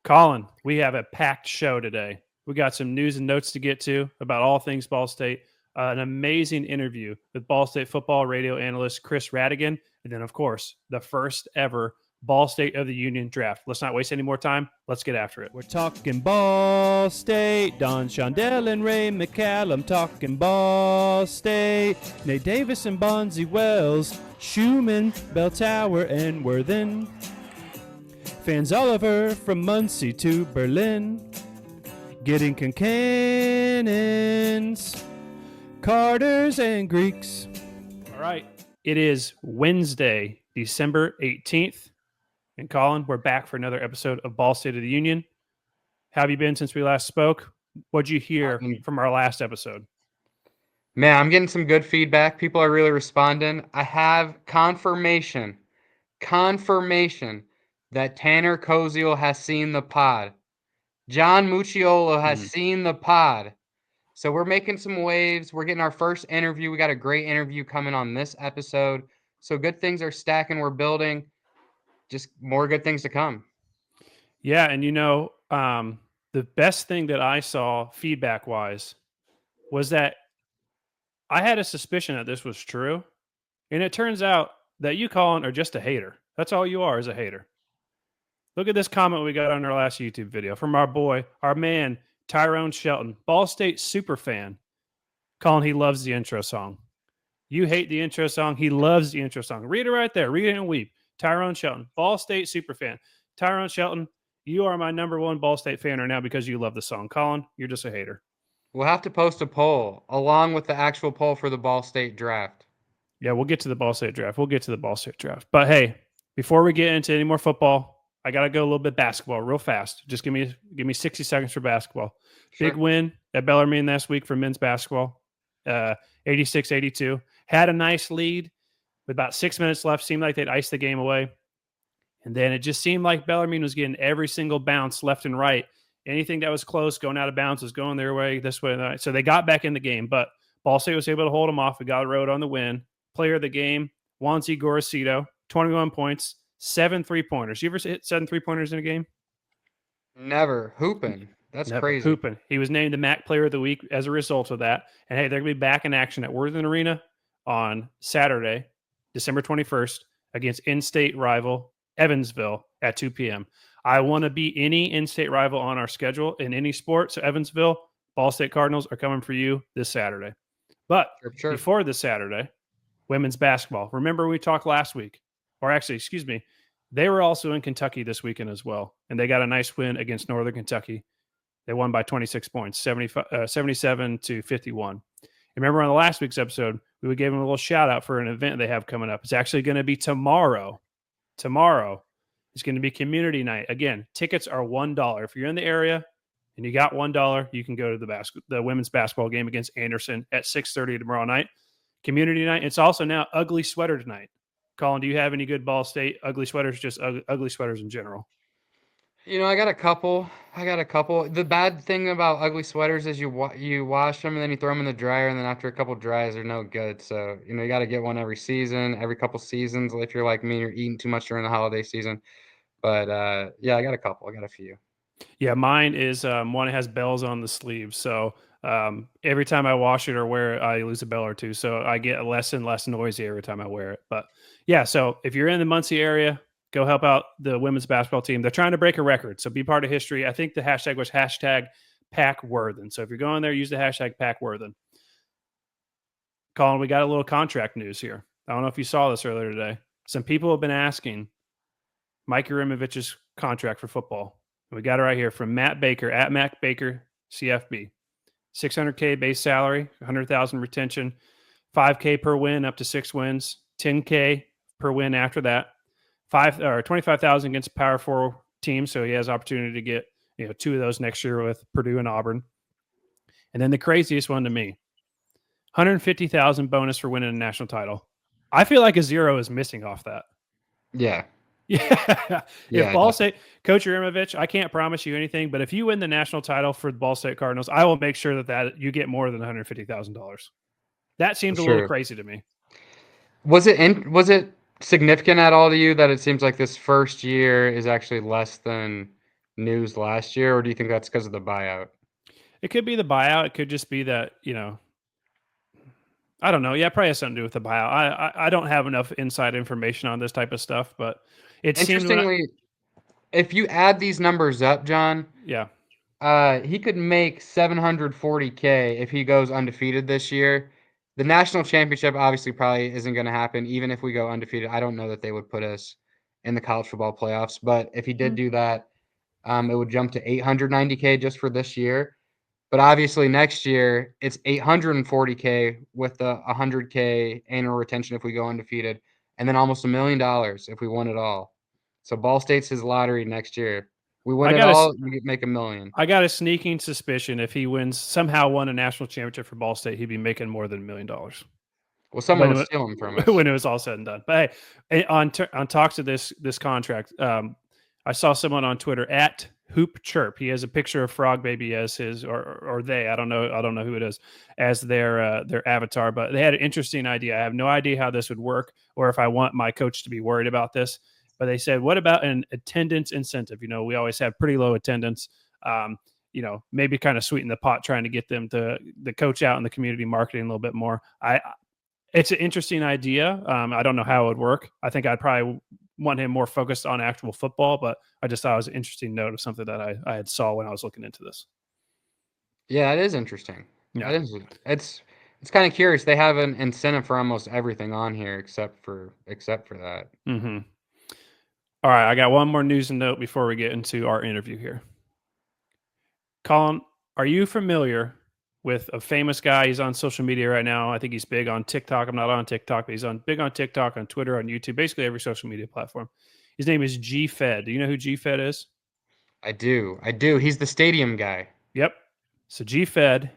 Colin, we have a packed show today. We got some news and notes to get to about all things Ball State, an amazing interview with Ball State football radio analyst Chris Radican, and then, of course, the first ever Ball State of the Union draft. Let's not waste any more time. Let's get after it. We're talking Ball State. Don Shondell and Ray McCallum talking Ball State. Nate Davis and Bonzi Wells, Schumann, Bell Tower, and Worthen. Fans Oliver from Muncie to Berlin. Getting Concanons, Carters, and Greeks. All right. It is Wednesday, December 18th. And Colin, we're back for another episode of Ball State of the Union. How have you been since we last spoke? What'd you hear from our last episode? Man, I'm getting some good feedback. People are really responding. I have confirmation that Tanner Koziel has seen the pod. John Mucciolo has seen the pod. So we're making some waves. We're getting our first interview. We got a great interview coming on this episode. So good things are stacking. We're building. Just more good things to come. Yeah, and the best thing that I saw feedback-wise was that I had a suspicion that this was true. And it turns out that you, Colin, are just a hater. That's all you are, is a hater. Look at this comment we got on our last YouTube video from our boy, our man, Tyrone Shelton, Ball State super fan. Colin, he loves the intro song. You hate the intro song. He loves the intro song. Read it right there. Read it and weep. Tyrone Shelton, Ball State super fan. Tyrone Shelton, you are my number one Ball State fan right now because you love the song. Colin, you're just a hater. We'll have to post a poll along with the actual poll for the Ball State draft. Yeah, we'll get to the Ball State draft. But hey, before we get into any more football, I got to go a little bit basketball real fast. Just give me 60 seconds for basketball. Sure. Big win at Bellarmine last week for men's basketball, 86-82. Had a nice lead with about 6 minutes left. Seemed like they'd iced the game away. And then it just seemed like Bellarmine was getting every single bounce left and right. Anything that was close, going out of bounds, was going their way, this way, and that. So they got back in the game. But Ball State was able to hold them off. We got a road on the win. Player of the game, Juanzi Gorosito, 21 points. 7 3-pointers. You ever hit 7 3-pointers in a game? Never. Hooping. That's Never. Crazy. Hooping. He was named the MAC Player of the Week as a result of that. And hey, they're going to be back in action at Worthen Arena on Saturday, December 21st, against in-state rival Evansville at 2 p.m. I want to beat any in-state rival on our schedule in any sport. So Evansville, Ball State Cardinals are coming for you this Saturday. But before this Saturday, women's basketball. Remember we talked last week. Or actually, excuse me, they were also in Kentucky this weekend as well. And they got a nice win against Northern Kentucky. They won by 26 points, 77-51. Remember on the last week's episode, we gave them a little shout out for an event they have coming up. It's actually going to be tomorrow. Tomorrow is going to be community night. Again, tickets are $1. If you're in the area and you got $1, you can go to the women's basketball game against Anderson at 6:30 tomorrow night. Community night. It's also now ugly sweater tonight. Colin, do you have any good Ball State ugly sweaters, just ugly sweaters in general? I got a couple. The bad thing about ugly sweaters is you wash them and then you throw them in the dryer, and then after a couple dries, they're no good. So, you got to get one every season, every couple seasons. If you're like me, you're eating too much during the holiday season. But, yeah, I got a couple. I got a few. Yeah, mine is one that has bells on the sleeves. So every time I wash it or wear it, I lose a bell or two. So I get less and less noisy every time I wear it. But yeah, so if you're in the Muncie area, go help out the women's basketball team. They're trying to break a record. So be part of history. I think the hashtag was #PackWorthen. So if you're going there, use the hashtag #PackWorthen. Colin, we got a little contract news here. I don't know if you saw this earlier today. Some people have been asking Mike Yurimovich's contract for football. We got it right here from Matt Baker at Matt Baker CFB. $600K base salary, $100,000 retention, $5K per win up to 6 wins, $10K per win after that, $25,000 against Power 4 teams, so he has opportunity to get 2 of those next year with Purdue and Auburn. And then the craziest one to me, $150,000 bonus for winning a national title. I feel like a zero is missing off that. Yeah. Yeah. If Ball State, Coach Yurimovich, I can't promise you anything, but if you win the national title for the Ball State Cardinals, I will make sure that you get more than $150,000. That seems a little crazy to me. Was it significant at all to you that it seems like this first year is actually less than news last year, or do you think that's because of the buyout? It could be the buyout. It could just be that, I don't know. Yeah, it probably has something to do with the buyout. I don't have enough inside information on this type of stuff, but it seemed when Interestingly, if you add these numbers up, John, yeah. he could make 740K if he goes undefeated this year. The national championship obviously probably isn't going to happen, even if we go undefeated. I don't know that they would put us in the college football playoffs, but if he did Mm. do that, it would jump to 890K just for this year. But obviously next year it's 840K with the 100K annual retention if we go undefeated, and then almost $1 million if we won it all. So Ball State's his lottery next year. We win I it got a, all, you make $1 million. I got a sneaking suspicion if he somehow won a national championship for Ball State, he'd be making more than $1 million Well, someone was when stealing from us. when it was all said and done. But hey, on talks of this contract, I saw someone on Twitter at Hoop Chirp. He has a picture of Frog Baby as his, or they. I don't know who it is as their avatar. But they had an interesting idea. I have no idea how this would work, or if I want my coach to be worried about this. But they said, what about an attendance incentive? We always have pretty low attendance. Maybe kind of sweeten the pot, trying to get them to the coach out in the community marketing a little bit more. It's an interesting idea. I don't know how it would work. I think I'd probably want him more focused on actual football, but I just thought it was an interesting note of something that I had saw when I was looking into this. Yeah, it is interesting. Yeah. That is it's kind of curious. They have an incentive for almost everything on here except for that. Mm-hmm. All right. I got one more news and note before we get into our interview here. Colin, are you familiar with a famous guy? He's on social media right now. I think he's big on TikTok. I'm not on TikTok, but he's big on TikTok, on Twitter, on YouTube, basically every social media platform. His name is G Fed. Do you know who G Fed is? I do. I do. He's the stadium guy. Yep. So G Fed,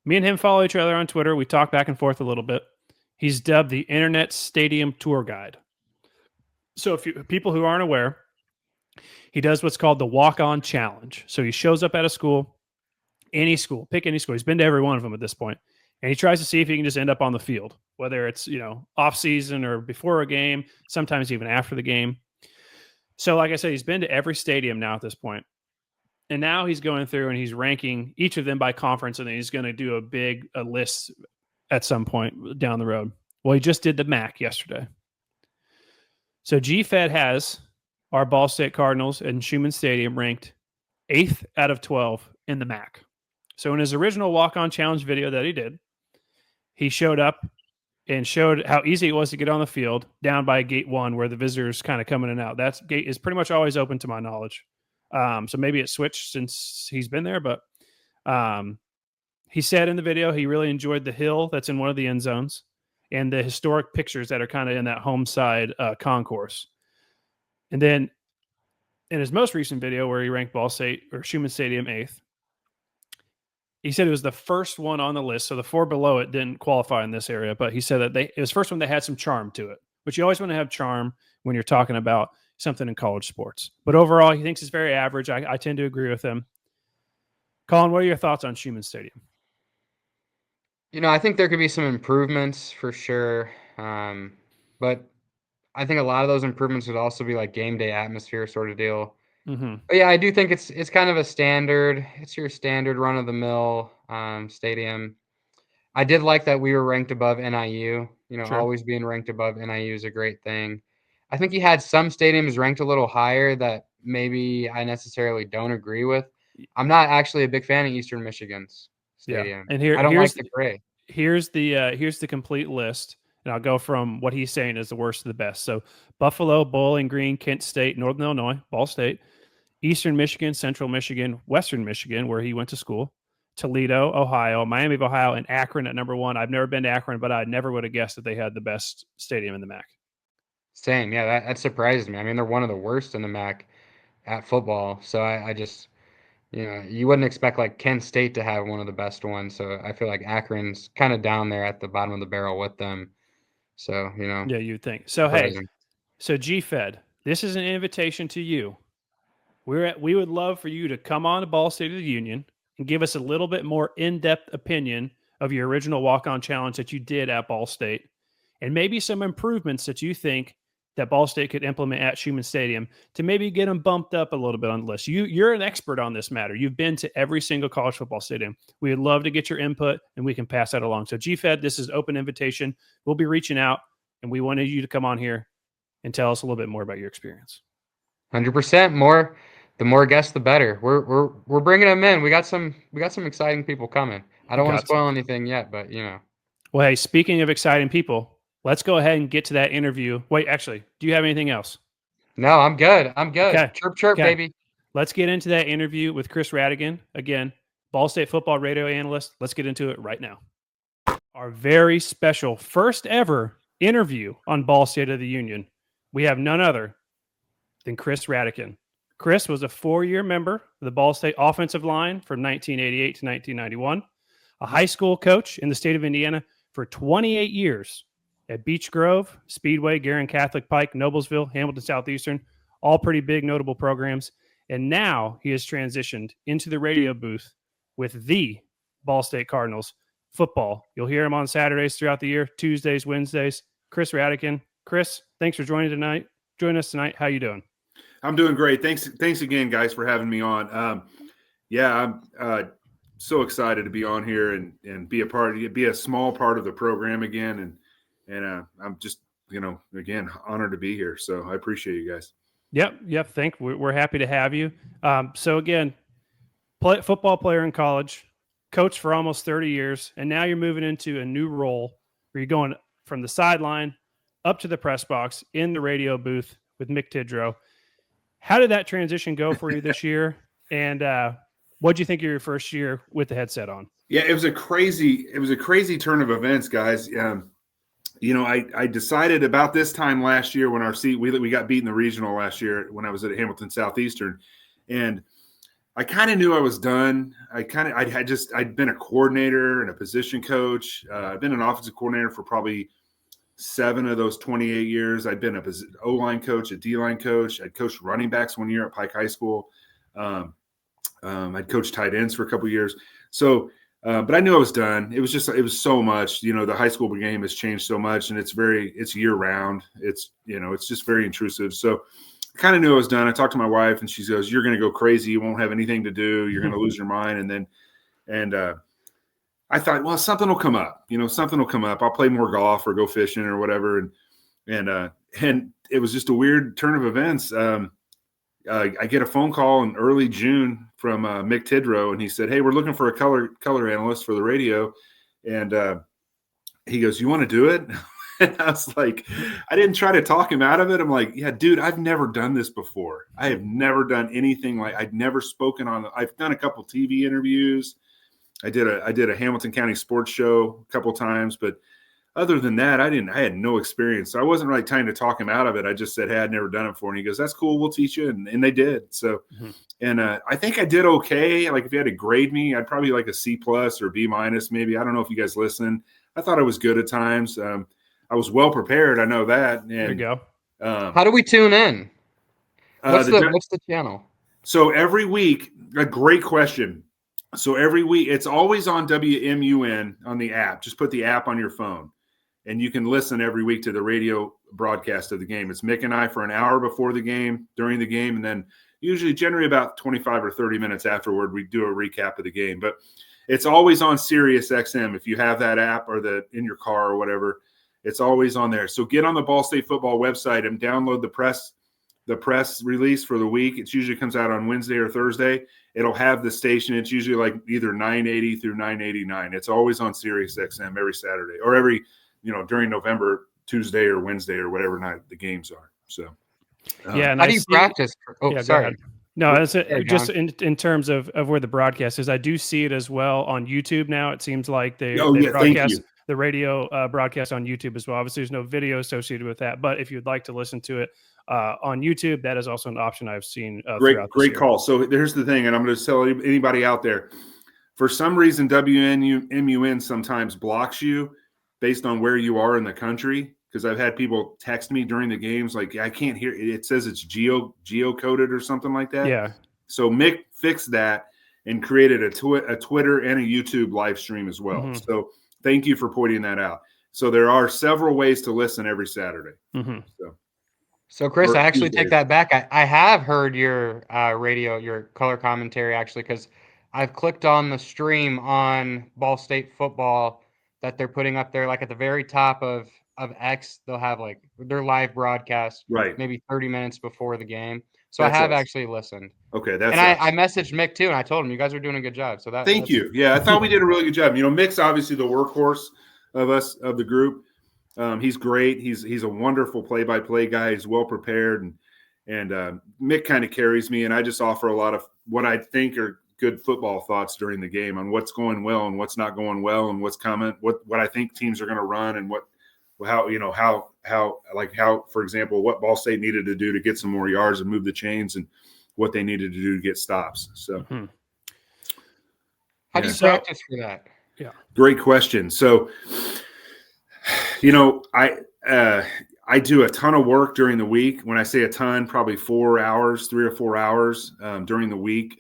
me and him follow each other on Twitter. We talk back and forth a little bit. He's dubbed the Internet Stadium Tour Guide. So if people who aren't aware, he does what's called the Walk-On Challenge. So he shows up at a school, pick any school. He's been to every one of them at this point, and he tries to see if he can just end up on the field, whether it's off season or before a game, sometimes even after the game. So, like I said, he's been to every stadium now at this point. And now he's going through and he's ranking each of them by conference, and then he's going to do a list at some point down the road. Well, he just did the MAC yesterday. So GFed has our Ball State Cardinals and Schumann Stadium ranked 8th out of 12 in the MAC. So in his original walk-on challenge video that he did, he showed up and showed how easy it was to get on the field down by gate 1 where the visitors kind of come in and out. That gate is pretty much always open to my knowledge. So maybe it switched since he's been there, but he said in the video he really enjoyed the hill that's in one of the end zones and the historic pictures that are kind of in that home side concourse. And then in his most recent video where he ranked Ball State or Schumann Stadium 8th, he said it was the first one on the list. So the 4 below it didn't qualify in this area, but he said that it was the first one that had some charm to it, which you always want to have charm when you're talking about something in college sports. But overall, he thinks it's very average. I tend to agree with him. Colin, what are your thoughts on Schumann Stadium? I think there could be some improvements for sure. But I think a lot of those improvements would also be like game day atmosphere sort of deal. Mm-hmm. But yeah, I do think it's kind of a standard. It's your standard run of the mill stadium. I did like that we were ranked above NIU. Sure. Always being ranked above NIU is a great thing. I think he had some stadiums ranked a little higher that maybe I necessarily don't agree with. I'm not actually a big fan of Eastern Michigan's stadium. Yeah. And I don't like the gray. Here's the complete list. And I'll go from what he's saying is the worst to the best. So Buffalo, Bowling Green, Kent State, Northern Illinois, Ball State, Eastern Michigan, Central Michigan, Western Michigan, where he went to school, Toledo, Ohio, Miami of Ohio, and Akron at number 1. I've never been to Akron, but I never would have guessed that they had the best stadium in the MAC. Same. Yeah, that surprises me. I mean, they're one of the worst in the MAC at football. So I just, you wouldn't expect like Kent State to have one of the best ones. So I feel like Akron's kind of down there at the bottom of the barrel with them. So, Yeah, you'd think. So, surprising. So GFed, this is an invitation to you. We would love for you to come on to Ball State of the Union and give us a little bit more in-depth opinion of your original walk-on challenge that you did at Ball State, and maybe some improvements that you think that Ball State could implement at Schumann Stadium to maybe get them bumped up a little bit on the list? You're an expert on this matter. You've been to every single college football stadium. We would love to get your input, and we can pass that along. So GFED, this is an open invitation. We'll be reaching out, and we wanted you to come on here and tell us a little bit more about your experience. 100% more. The more guests, the better. We're bringing them in. We got some exciting people coming. I don't want to spoil anything yet, but Well, hey, speaking of exciting people, let's go ahead and get to that interview. Wait, actually, do you have anything else? No, I'm good. I'm good. Okay. Chirp, chirp, baby. Let's get into that interview with Chris Radican. Again, Ball State football radio analyst. Let's get into it right now. Our very special first ever interview on Ball State of the Union. We have none other than Chris Radican. Chris was a 4-year member of the Ball State offensive line from 1988 to 1991, a high school coach in the state of Indiana for 28 years at Beech Grove, Speedway, Guerin Catholic Pike, Noblesville, Hamilton Southeastern, all pretty big notable programs. And now he has transitioned into the radio booth with the Ball State Cardinals football. You'll hear him on Saturdays throughout the year, Tuesdays, Wednesdays. Chris Radican. Chris, thanks for joining us tonight. How you doing? I'm doing great. Thanks again, guys, for having me on. I'm so excited to be on here and be a small part of the program again. And I'm just, again, honored to be here. So I appreciate you guys. Yep. We're happy to have you. So again, football player in college, coach for almost 30 years, and now you're moving into a new role where you're going from the sideline up to the press box in the radio booth with Mick Tidrow. How did that transition go for you this year? And what do you think of your first year with the headset on? Yeah, it was a crazy turn of events, guys. I decided about this time last year when we got beat in the regional last year when I was at Hamilton Southeastern, and I kind of knew I was done. I'd been a coordinator and a position coach. I've been an offensive coordinator for probably 7 of those 28 years. I'd been a O-line coach, a D-line coach. I'd coached running backs 1 year at Pike High School. I'd coached tight ends for a couple of years. So, but I knew I was done. It was so much. The high school game has changed so much, and it's year round. It's just very intrusive. So, I kind of knew I was done. I talked to my wife, and she goes, "You're going to go crazy. You won't have anything to do. You're going to lose your mind." And I thought, well, something will come up. Something will come up. I'll play more golf or go fishing or whatever. And it was just a weird turn of events. I get a phone call in early June from Mick Tidrow, and he said, "Hey, we're looking for a color analyst for the radio." And he goes, "You want to do it?" And I was like, I didn't try to talk him out of it. I'm like, "Yeah, dude, I've never done this before. I have never done anything I'd never spoken on. I've done a couple TV interviews. I did a Hamilton County sports show a couple times, but other than that, I had no experience. So I wasn't really trying to talk him out of it. I just said, "Hey, I'd never done it before." And he goes, "That's cool. We'll teach you." And they did. So, and I think I did okay. Like if you had to grade me, I'd probably like a C+ or B- maybe. I don't know if you guys listen. I thought I was good at times. I was well prepared. I know that. And, there you go. How do we tune in? What's the channel? So every week, a great question. So every week, it's always on WMUN on the app. Just put the app on your phone, and you can listen every week to the radio broadcast of the game. It's Mick and I for an hour before the game, during the game, and then generally about 25 or 30 minutes afterward, we do a recap of the game. But it's always on Sirius XM. If you have that app or in your car or whatever, it's always on there. So get on the Ball State football website and download the press release for the week. It usually comes out on Wednesday or Thursday. It'll have the station. It's usually like either 980 through 989. It's always on Sirius XM every Saturday or every, during November, Tuesday or Wednesday or whatever night the games are. So, yeah. And how do you practice? Oh, yeah, sorry. No, that's just in terms of where the broadcast is. I do see it as well on YouTube now. It seems like they broadcast the radio broadcast on YouTube as well. Obviously, there's no video associated with that, but if you'd like to listen to it on YouTube, that is also an option I've seen. Great call. So here's the thing, and I'm going to tell anybody out there, for some reason, WMUN sometimes blocks you based on where you are in the country. Because I've had people text me during the games like, "I can't hear it. It says it's geo-coded or something like that." Yeah. So Mick fixed that and created a Twitter and a YouTube live stream as well. Mm-hmm. So thank you for pointing that out. So there are several ways to listen every Saturday. Mm-hmm. So. So, Chris, or I actually take Tuesdays. that back. I have heard your your color commentary actually, because I've clicked on the stream on Ball State football that they're putting up there, like at the very top of X. They'll have like their live broadcast, Right. maybe 30 minutes before the game. So I That's have us. actually listened, Okay, that's and I us. messaged Mick too, and I told him you guys are doing a good job. So Thank that's you. Yeah, I thought we did a really good job. Mick's obviously the workhorse of the group. He's great. He's a wonderful play-by-play guy. He's well prepared, and Mick kind of carries me, and I just offer a lot of what I think are good football thoughts during the game on what's going well and what's not going well and what's coming, what I think teams are going to run, and how for example what Ball State needed to do to get some more yards and move the chains, and what they needed to do to get stops. So, how do you practice for that? Yeah, great question. So, I do a ton of work during the week. When I say a ton, probably 4 hours, 3 or 4 hours during the week.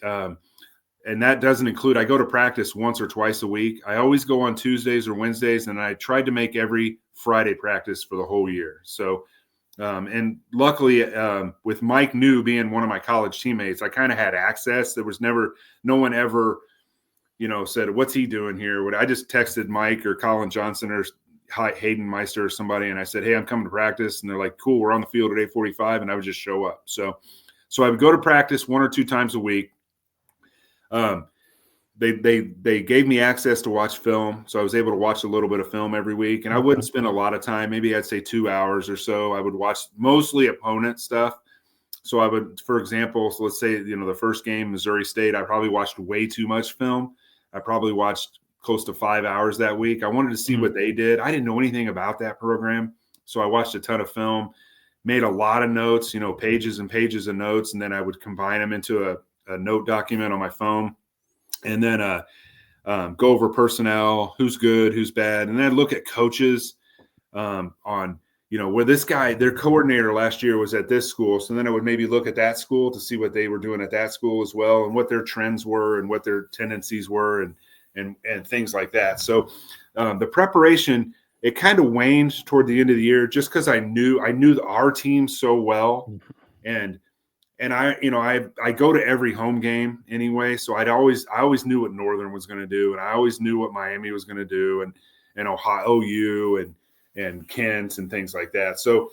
And that doesn't include, I go to practice once or twice a week. I always go on Tuesdays or Wednesdays, and I tried to make every Friday practice for the whole year. So, and luckily with Mike New being one of my college teammates, I kind of had access. There was no one ever, said, what's he doing here? I just texted Mike or Colin Johnson or Hayden Meister or somebody, and I said, hey, I'm coming to practice. And they're like, cool, we're on the field at 8:45, and I would just show up. So I would go to practice 1 or 2 times a week. They gave me access to watch film, so I was able to watch a little bit of film every week, and I wouldn't spend a lot of time. Maybe I'd say 2 hours or so. I would watch mostly opponent stuff. So I would, for example, let's say, the first game, Missouri State, I probably watched way too much film. I probably watched close to 5 hours that week. I wanted to see what they did. I didn't know anything about that program, so I watched a ton of film, made a lot of notes, pages and pages of notes, and then I would combine them into a note document on my phone, and then go over personnel, who's good, who's bad, and then I'd look at coaches on where this guy, their coordinator last year was at this school, so then I would maybe look at that school to see what they were doing at that school as well, and what their trends were and what their tendencies were, and things like that. So the preparation, it kind of waned toward the end of the year, just because I knew our team so well, and I go to every home game anyway, so I always knew what Northern was going to do, and I always knew what Miami was going to do, and Ohio, OU, and Kent and things like that. So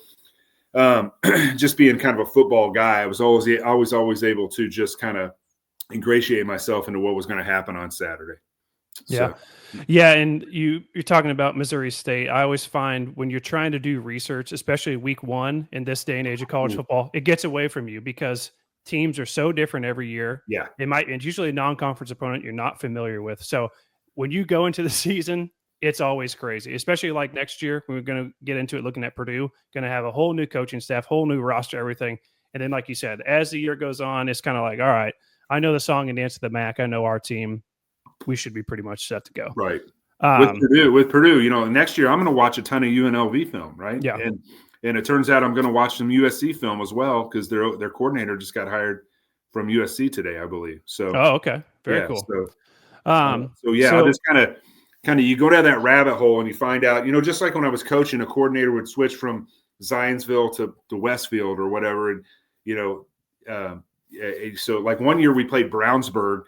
just being kind of a football guy, I was always able to just kind of ingratiate myself into what was going to happen on Saturday. Yeah. Yeah. And you're talking about Missouri State. I always find when you're trying to do research, especially week 1 in this day and age of college football, it gets away from you because teams are so different every year. Yeah. It's usually a non-conference opponent you're not familiar with. So when you go into the season, it's always crazy, especially like next year. We're going to get into it looking at Purdue, going to have a whole new coaching staff, whole new roster, everything. And then, like you said, as the year goes on, it's kind of like, all right, I know the song and dance of the MAC. I know our team. We should be pretty much set to go. Right. With Purdue, next year I'm going to watch a ton of UNLV film, right? Yeah. And it turns out I'm going to watch some USC film as well, because their coordinator just got hired from USC today, I believe. So. Oh, okay. Very cool. So I'll just kind of you go down that rabbit hole and you find out, just like when I was coaching, a coordinator would switch from Zionsville to Westfield or whatever, and so like one year we played Brownsburg.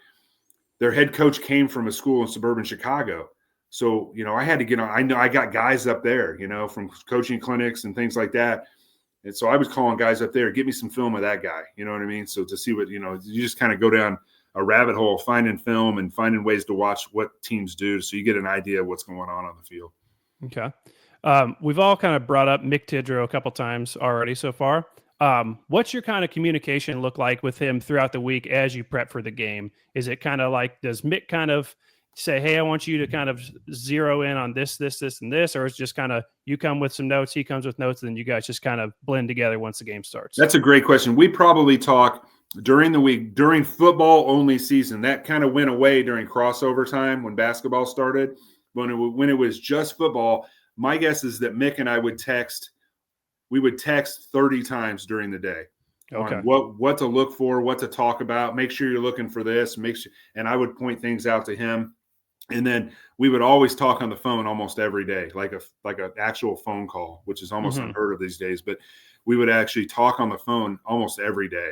Their head coach came from a school in suburban Chicago. So, I had to get on. I know I got guys up there, from coaching clinics and things like that. And so I was calling guys up there, get me some film of that guy. You know what I mean? So to see what, you just kind of go down a rabbit hole, finding film and finding ways to watch what teams do, so you get an idea of what's going on the field. Okay. We've all kind of brought up Mick Tidrow a couple times already so far. What's your kind of communication look like with him throughout the week as you prep for the game? Is it kind of like, does Mick kind of say, hey, I want you to kind of zero in on this, and this, or it's just kind of you come with some notes, he comes with notes, and then you guys just kind of blend together once the game starts? That's a great question. We probably talk during the week, during football only season. That kind of went away during crossover time when basketball started. When it was just football, my guess is that Mick and I would text. We would text 30 times during the day on what to look for, what to talk about. Make sure you're looking for this. And I would point things out to him. And then we would always talk on the phone almost every day, like an actual phone call, which is almost unheard of these days. But we would actually talk on the phone almost every day.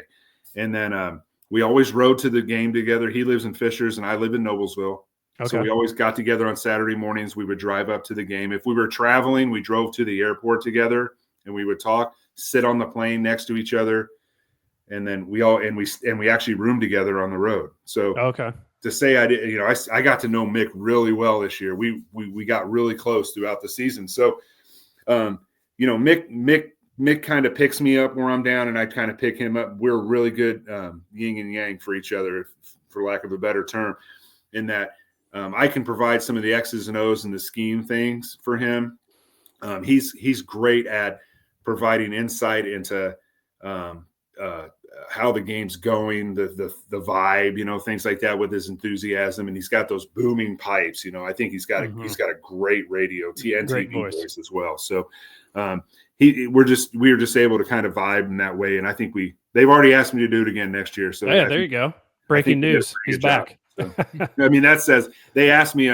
And then we always rode to the game together. He lives in Fishers and I live in Noblesville. Okay. So we always got together on Saturday mornings. We would drive up to the game. If we were traveling, we drove to the airport together and we would talk, sit on the plane next to each other. And then we actually roomed together on the road. So Okay. to say I did, I got to know Mick really well this year. We got really close throughout the season. So, Mick kind of picks me up where I'm down and I kind of pick him up. We're really good yin and yang for each other, for lack of a better term, in that I can provide some of the X's and O's and the scheme things for him. He's great at providing insight into how the game's going, the vibe, things like that with his enthusiasm. And he's got those booming pipes. I think he's got a great radio and Great TV voice as well. So we were just able to kind of vibe in that way. And I think they've already asked me to do it again next year. So yeah, there you go. Breaking news. He's back. So, I mean, that says they asked me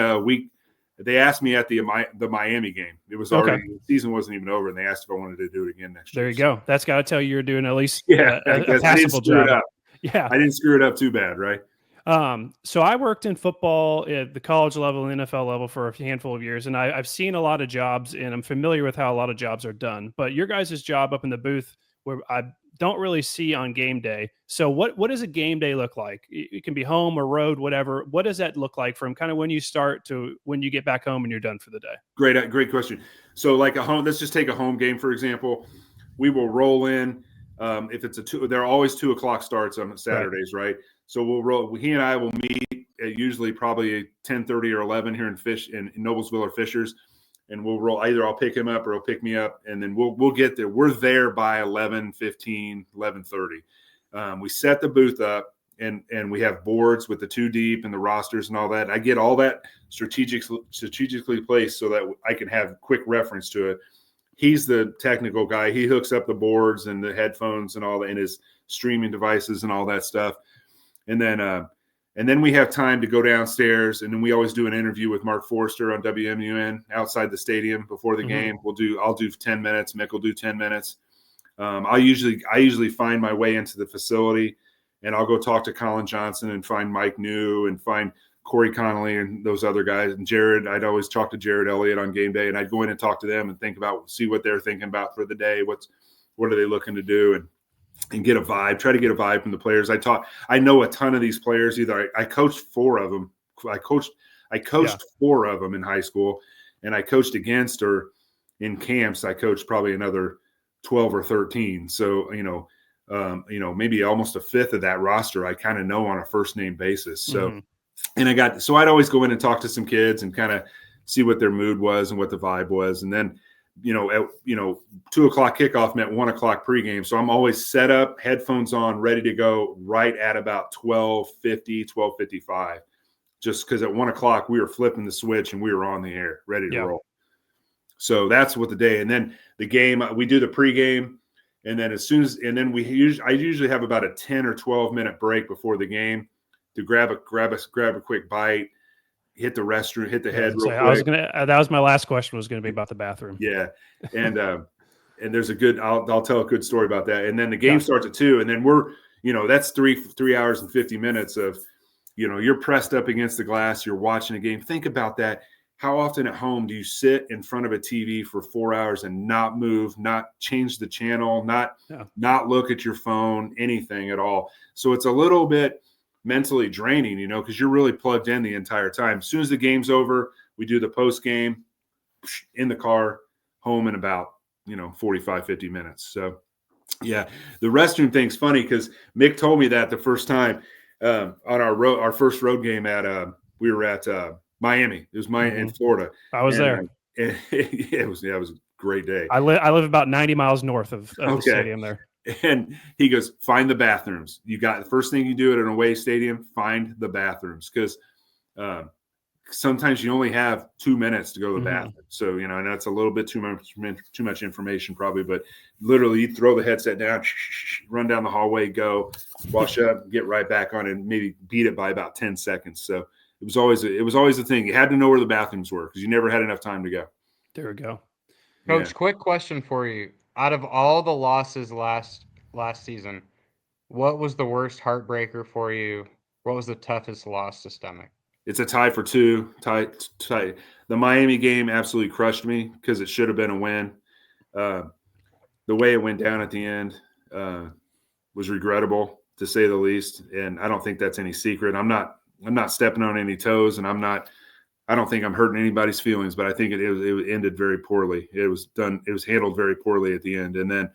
They asked me at the Miami game. It was already the season wasn't even over, and they asked if I wanted to do it again next year. There you go. That's got to tell you you're doing at least a passable job. Yeah, I didn't screw it up too bad, right? So I worked in football at the college level and NFL level for a handful of years, and I've seen a lot of jobs, and I'm familiar with how a lot of jobs are done. But your guys' job up in the booth, where I don't really see on game day. So what does a game day look like? It can be home or road, whatever. What does that look like from kind of when you start to when you get back home and you're done for the day? Great question. So like let's just take a home game, for example. We will roll in. If it's there are always 2:00 starts on Saturdays, right? So we'll roll. He and I will meet at usually probably 10:30 or 11 here in Noblesville or Fishers. And we'll roll. Either I'll pick him up or he'll pick me up, and then we'll get there. We're there by 11:15, 11:30. We set the booth up, and we have boards with the 2 deep and the rosters and all that. I get all that strategically placed so that I can have quick reference to it. He's the technical guy. He hooks up the boards and the headphones and all that, and his streaming devices and all that stuff. And then we have time to go downstairs, and then we always do an interview with Mark Forster on WMUN outside the stadium before the game. I'll do 10 minutes. Mick will do 10 minutes. I usually find my way into the facility, and I'll go talk to Colin Johnson and find Mike New and find Corey Connolly and those other guys. And Jared, I'd always talk to Jared Elliott on game day, and I'd go in and talk to them and see what they're thinking about for the day. What are they looking to do? And get a vibe, try to get a vibe from the players. I know a ton of these players. Either I coached 4 of them. I coached 4 of them in high school, and I coached against or in camps. I coached probably another 12 or 13. So, maybe almost a fifth of that roster I kind of know on a first name basis. So, and I'd always go in and talk to some kids and kind of see what their mood was and what the vibe was. And then, 2:00 kickoff meant 1:00 pregame. So I'm always set up, headphones on, ready to go right at about 12:50, 12:55. Just because at 1:00 we were flipping the switch and we were on the air, ready to roll. So that's what the day. And then the game, we do the pregame, and then I usually have about a 10 or 12 minute break before the game to grab a quick bite. Hit the restroom, hit the head real quick. That was my last question, was going to be about the bathroom. Yeah. And there's I'll tell a good story about that. And then the game starts at 2, and then that's 3 hours and 50 minutes of, you're pressed up against the glass, you're watching a game. Think about that. How often at home do you sit in front of a TV for 4 hours and not move, not change the channel, not look at your phone, anything at all? So it's a little bit mentally draining, because you're really plugged in the entire time. As soon as the game's over, we do the post game in the car, home in about 45, 50 minutes. So yeah, the restroom thing's funny because Mick told me that the first time on our first road game we were at Miami. It was in Florida. I was there. It was a great day. I live about 90 miles north of the stadium there. And he goes, find the bathrooms. You got the first thing you do at an away stadium, find the bathrooms, because sometimes you only have 2 minutes to go to the bathroom. So, and that's a little bit too much information probably, but literally you throw the headset down, run down the hallway, go wash up, get right back on, and maybe beat it by about 10 seconds. So it was always a thing. You had to know where the bathrooms were because you never had enough time to go. There we go. Coach, quick question for you. out of all the losses last season, what was the worst heartbreaker for you? What was the toughest loss to stomach? It's a tie for two. Tie. The Miami game absolutely crushed me because it should have been a win. The way it went down at the end was regrettable, to say the least. And I don't think that's any secret. I'm not stepping on any toes, and I don't think I'm hurting anybody's feelings, but I think it ended very poorly. It was handled very poorly at the end. And then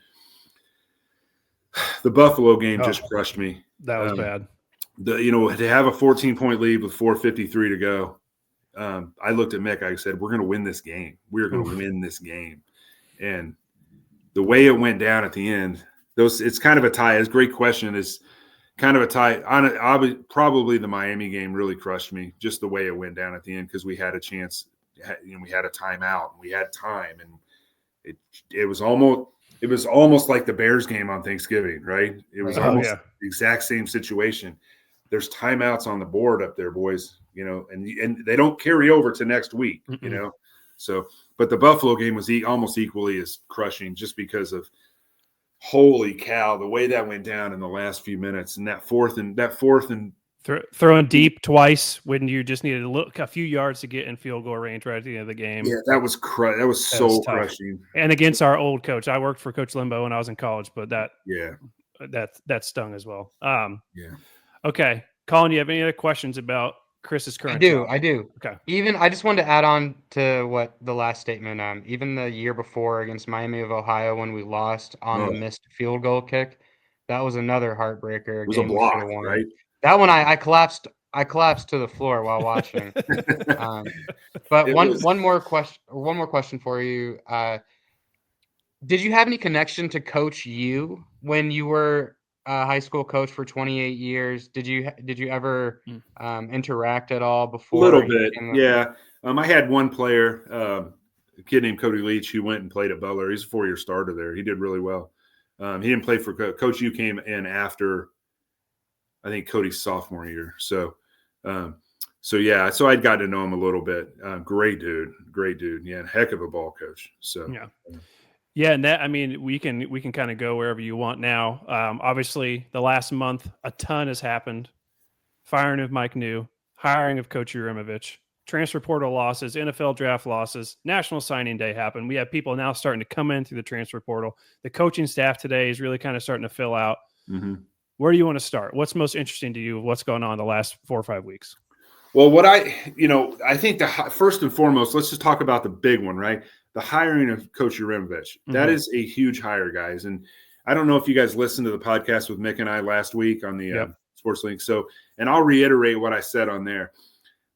the Buffalo game just crushed me. That was bad. To have a 14-point lead with 4:53 to go, I looked at Mick. I said, "We're going to win this game. We're going to win this game." And the way it went down at the end, it's kind of a tie. It's a great question. It's kind of a tie. Probably the Miami game really crushed me, just the way it went down at the end, because we had a chance. We had a timeout. We had time, and it was almost like the Bears game on Thanksgiving, right? It was almost the exact same situation. There's timeouts on the board up there, boys, and they don't carry over to next week, So, but the Buffalo game was almost equally as crushing, just because of, holy cow, the way that went down in the last few minutes, and that fourth and throwing deep twice when you just needed a few yards to get in field goal range right at the end of the game. Yeah, that was so crushing. And against our old coach, I worked for Coach Limbo when I was in college, but that stung as well. Okay, Colin, you have any other questions about Chris's current? I do. Okay. Even I just wanted to add on to what the last statement. Even the year before against Miami of Ohio, when we lost on the missed field goal kick, that was another heartbreaker. It was a block, right? That one I collapsed. I collapsed to the floor while watching. But one more question for you. Did you have any connection to Coach U when you were a high school coach for 28 years? Did you ever interact at all before? A little bit, yeah. I had one player, a kid named Cody Leach, who went and played at Butler. He's a 4-year starter there. He did really well. He didn't play for Coach U. Came in after, I think, Cody's sophomore year. So I'd gotten to know him a little bit. Great dude. Yeah, heck of a ball coach. So yeah, and that, I mean, we can kind of go wherever you want now. Obviously, the last month, a ton has happened. Firing of Mike New, hiring of Coach Urimovich, transfer portal losses, NFL draft losses, National Signing Day happened. We have people now starting to come in through the transfer portal. The coaching staff today is really kind of starting to fill out. Mm-hmm. Where do you want to start? What's most interesting to you? What's going on the last 4 or 5 weeks? Well, I think first and foremost, let's just talk about the big one, right? The hiring of Coach Urimovich. That is a huge hire, guys. And I don't know if you guys listened to the podcast with Mick and I last week on the Sports Link. And I'll reiterate what I said on there.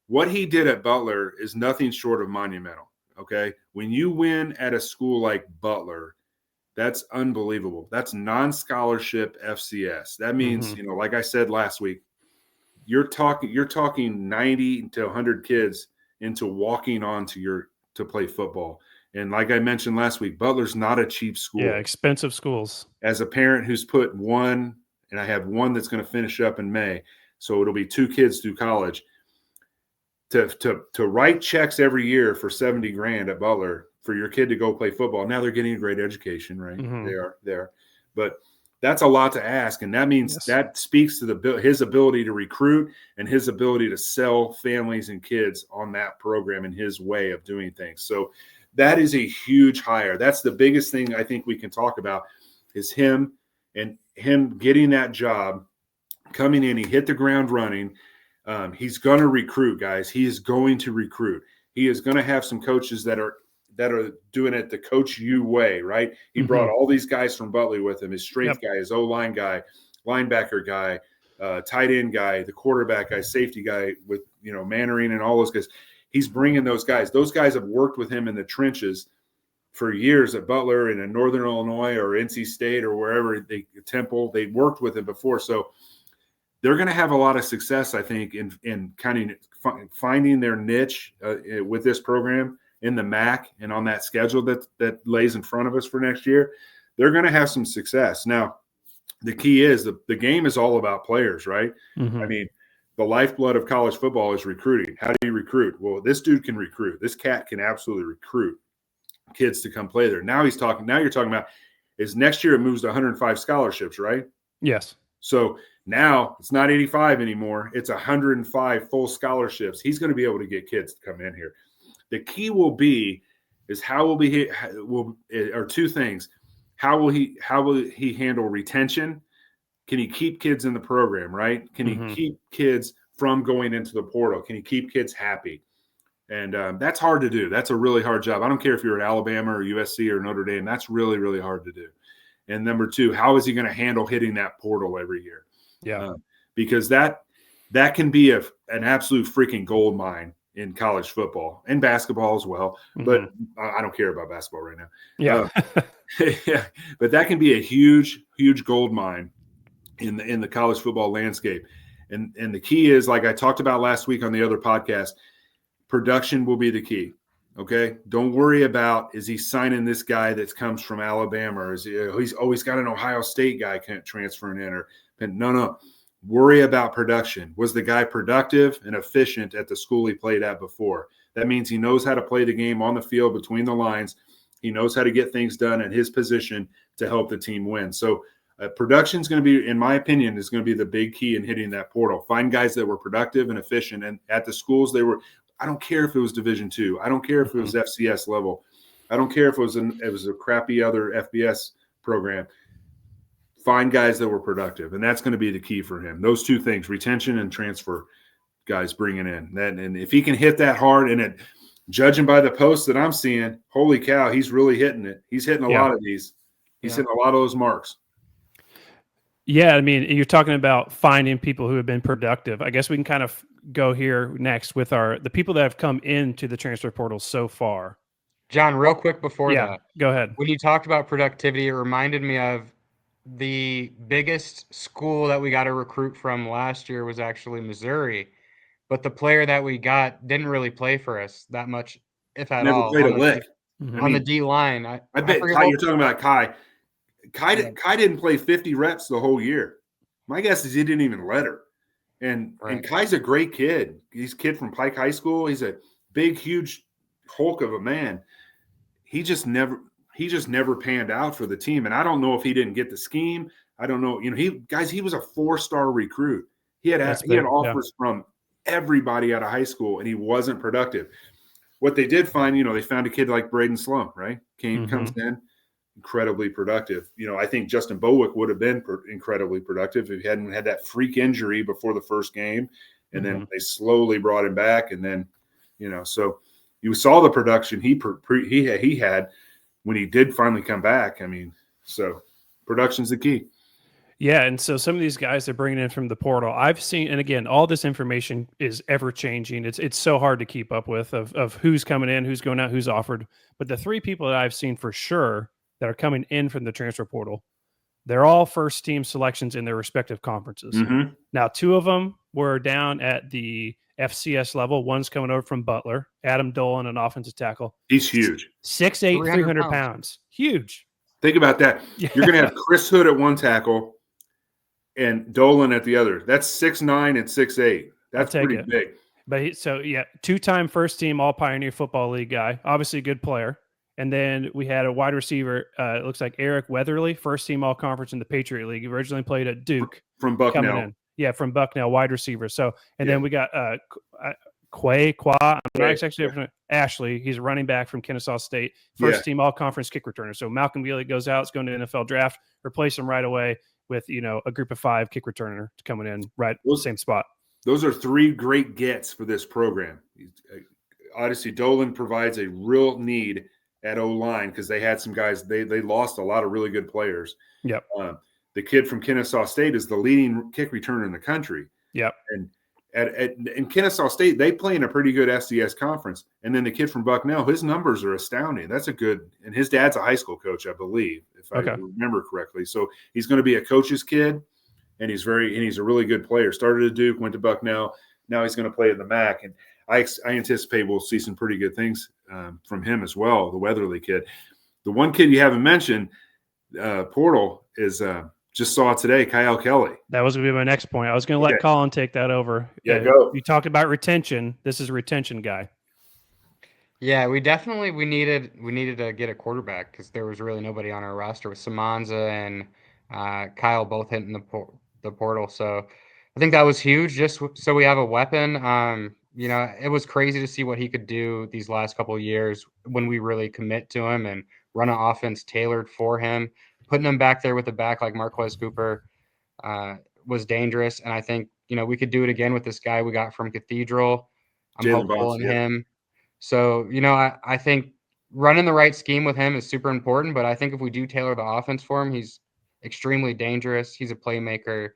What he did at Butler is nothing short of monumental, okay? When you win at a school like Butler, that's unbelievable. That's non-scholarship FCS. That means, like I said last week, you're talking 90 to 100 kids into walking on to play football. And like I mentioned last week, Butler's not a cheap school. Yeah, expensive schools. As a parent who's put one, and I have one that's going to finish up in May, so it'll be 2 kids through college. To write checks every year for $70,000 at Butler for your kid to go play football. Now they're getting a great education, right? They are there, but that's a lot to ask, and that means that speaks to his ability to recruit and his ability to sell families and kids on that program and his way of doing things. So that is a huge hire. That's the biggest thing I think we can talk about is him getting that job, coming in. He hit the ground running. He's going to recruit, guys. He is going to recruit. He is going to have some coaches that are doing it the Coach U way, right? He brought all these guys from Butler with him, his strength guy, his O-line guy, linebacker guy, tight end guy, the quarterback guy, safety guy with, Mannering and all those guys. He's bringing those guys. Those guys have worked with him in the trenches for years at Butler and in Northern Illinois or NC State or wherever Temple. They worked with him before. So they're going to have a lot of success, I think, in kind of finding their niche with this program in the MAC and on that schedule that lays in front of us for next year. They're going to have some success. Now, the key is the game is all about players, right? I mean, the lifeblood of college football is recruiting. How do you recruit? Well, this dude can recruit. This cat can absolutely recruit kids to come play there. Now you're talking about is next year it moves to 105 scholarships, right? Yes. So now it's not 85 anymore. It's 105 full scholarships. He's going to be able to get kids to come in here. The key will be is how will be are two things. How will he handle retention? Can he keep kids in the program, right? Can he keep kids from going into the portal? Can he keep kids happy? And that's hard to do. That's a really hard job. I don't care if you're at Alabama or USC or Notre Dame. That's really, really hard to do. And number two, how is he going to handle hitting that portal every year? Yeah, because that can be an absolute freaking gold mine in college football and basketball as well. But I don't care about basketball right now. Yeah. Yeah, but that can be a huge, huge gold mine in the college football landscape. And the key is, like I talked about last week on the other podcast, production will be the key. Okay, don't worry about is he signing this guy that comes from Alabama, or is he's always got an Ohio State guy transferring in, or no. Worry about production. Was the guy productive and efficient at the school he played at before? That means he knows how to play the game on the field between the lines. He knows how to get things done at his position to help the team win. So production is going to be, in my opinion, is going to be the big key in hitting that portal. Find guys that were productive and efficient, and at the schools they were. I don't care if it was Division II. I don't care if it was FCS level. I don't care if it was a crappy other FBS program. Find guys that were productive, and that's going to be the key for him. Those two things, retention and transfer guys bringing in. And if he can hit that hard, and judging by the posts that I'm seeing, holy cow, he's really hitting it. He's hitting a lot of these. He's hitting a lot of those marks. Yeah, I mean, you're talking about finding people who have been productive. I guess we can kind of go here next with the people that have come into the transfer portal so far. John, real quick before that. Go ahead. When you talked about productivity, it reminded me of the biggest school that we got to recruit from last year was actually Missouri. But the player that we got didn't really play for us that much, if at Never all. played a lick. On the D line. I bet Kai, you're talking about Kai. Kai didn't play 50 reps the whole year. My guess is he didn't even let her. And Kai's a great kid. He's a kid from Pike High School. He's a big, huge hulk of a man. He just never panned out for the team. And I don't know if he didn't get the scheme. I don't know. He was a 4-star recruit. He had offers from everybody out of high school, and he wasn't productive. What they did find, they found a kid like Braden Slum, right? Comes in, incredibly productive. I think Justin Bowick would have been incredibly productive if he hadn't had that freak injury before the first game, and then they slowly brought him back, and then, so you saw the production he had when he did finally come back. I mean, so production's the key. Yeah, and so some of these guys they're bringing in from the portal, I've seen, and again, all this information is ever changing. It's so hard to keep up with of who's coming in, who's going out, who's offered. But the 3 people that I've seen for sure that are coming in from the transfer portal, they're all first team selections in their respective conferences. Now, 2 of them were down at the FCS level. One's coming over from Butler, Adam Dolan, an offensive tackle. He's huge. 6'8", 300 pounds. Huge. Think about that. You're going to have Chris Hood at one tackle and Dolan at the other. That's 6'9" and 6'8". That's pretty big. But 2-time first team All Pioneer Football League guy. Obviously a good player. And then we had a wide receiver, it looks like Eric Weatherly, first team all conference in the Patriot League. He originally played at Duke. From Bucknell. Yeah, from Bucknell, wide receiver. So, and then we got Qua, Ashley. He's a running back from Kennesaw State, first team all conference kick returner. So Malcolm Bealey goes out, is going to NFL draft, replace him right away with, a group of 5 kick returner coming in right the same spot. Those are 3 great gets for this program. Obviously, Dolan provides a real need at O-line because they had some guys, they lost a lot of really good players. Yep. The kid from Kennesaw State is the leading kick returner in the country. Yep. And in Kennesaw State, they play in a pretty good FCS conference. And then the kid from Bucknell, his numbers are astounding. That's and his dad's a high school coach, I believe, if I remember correctly. So he's going to be a coach's kid, and he's a really good player. Started at Duke, went to Bucknell. Now he's going to play in the MAC. And I anticipate we'll see some pretty good things from him as well, the Weatherly kid. The one kid you haven't mentioned, portal, is just saw it today, Kyle Kelly. That was going to be my next point. I was going to let Colin take that over. Yeah, go. You talked about retention. This is a retention guy. Yeah, we needed to get a quarterback because there was really nobody on our roster with Samanza and Kyle both hitting the portal. So I think that was huge, just so we have a weapon. It was crazy to see what he could do these last couple of years when we really commit to him and run an offense tailored for him. Putting him back there with a back like Marquez Cooper was dangerous, and I think we could do it again with this guy we got from Cathedral. I'm Jalen hopeful Boss, in yeah. him. So, I think running the right scheme with him is super important, but I think if we do tailor the offense for him, he's extremely dangerous. He's a playmaker,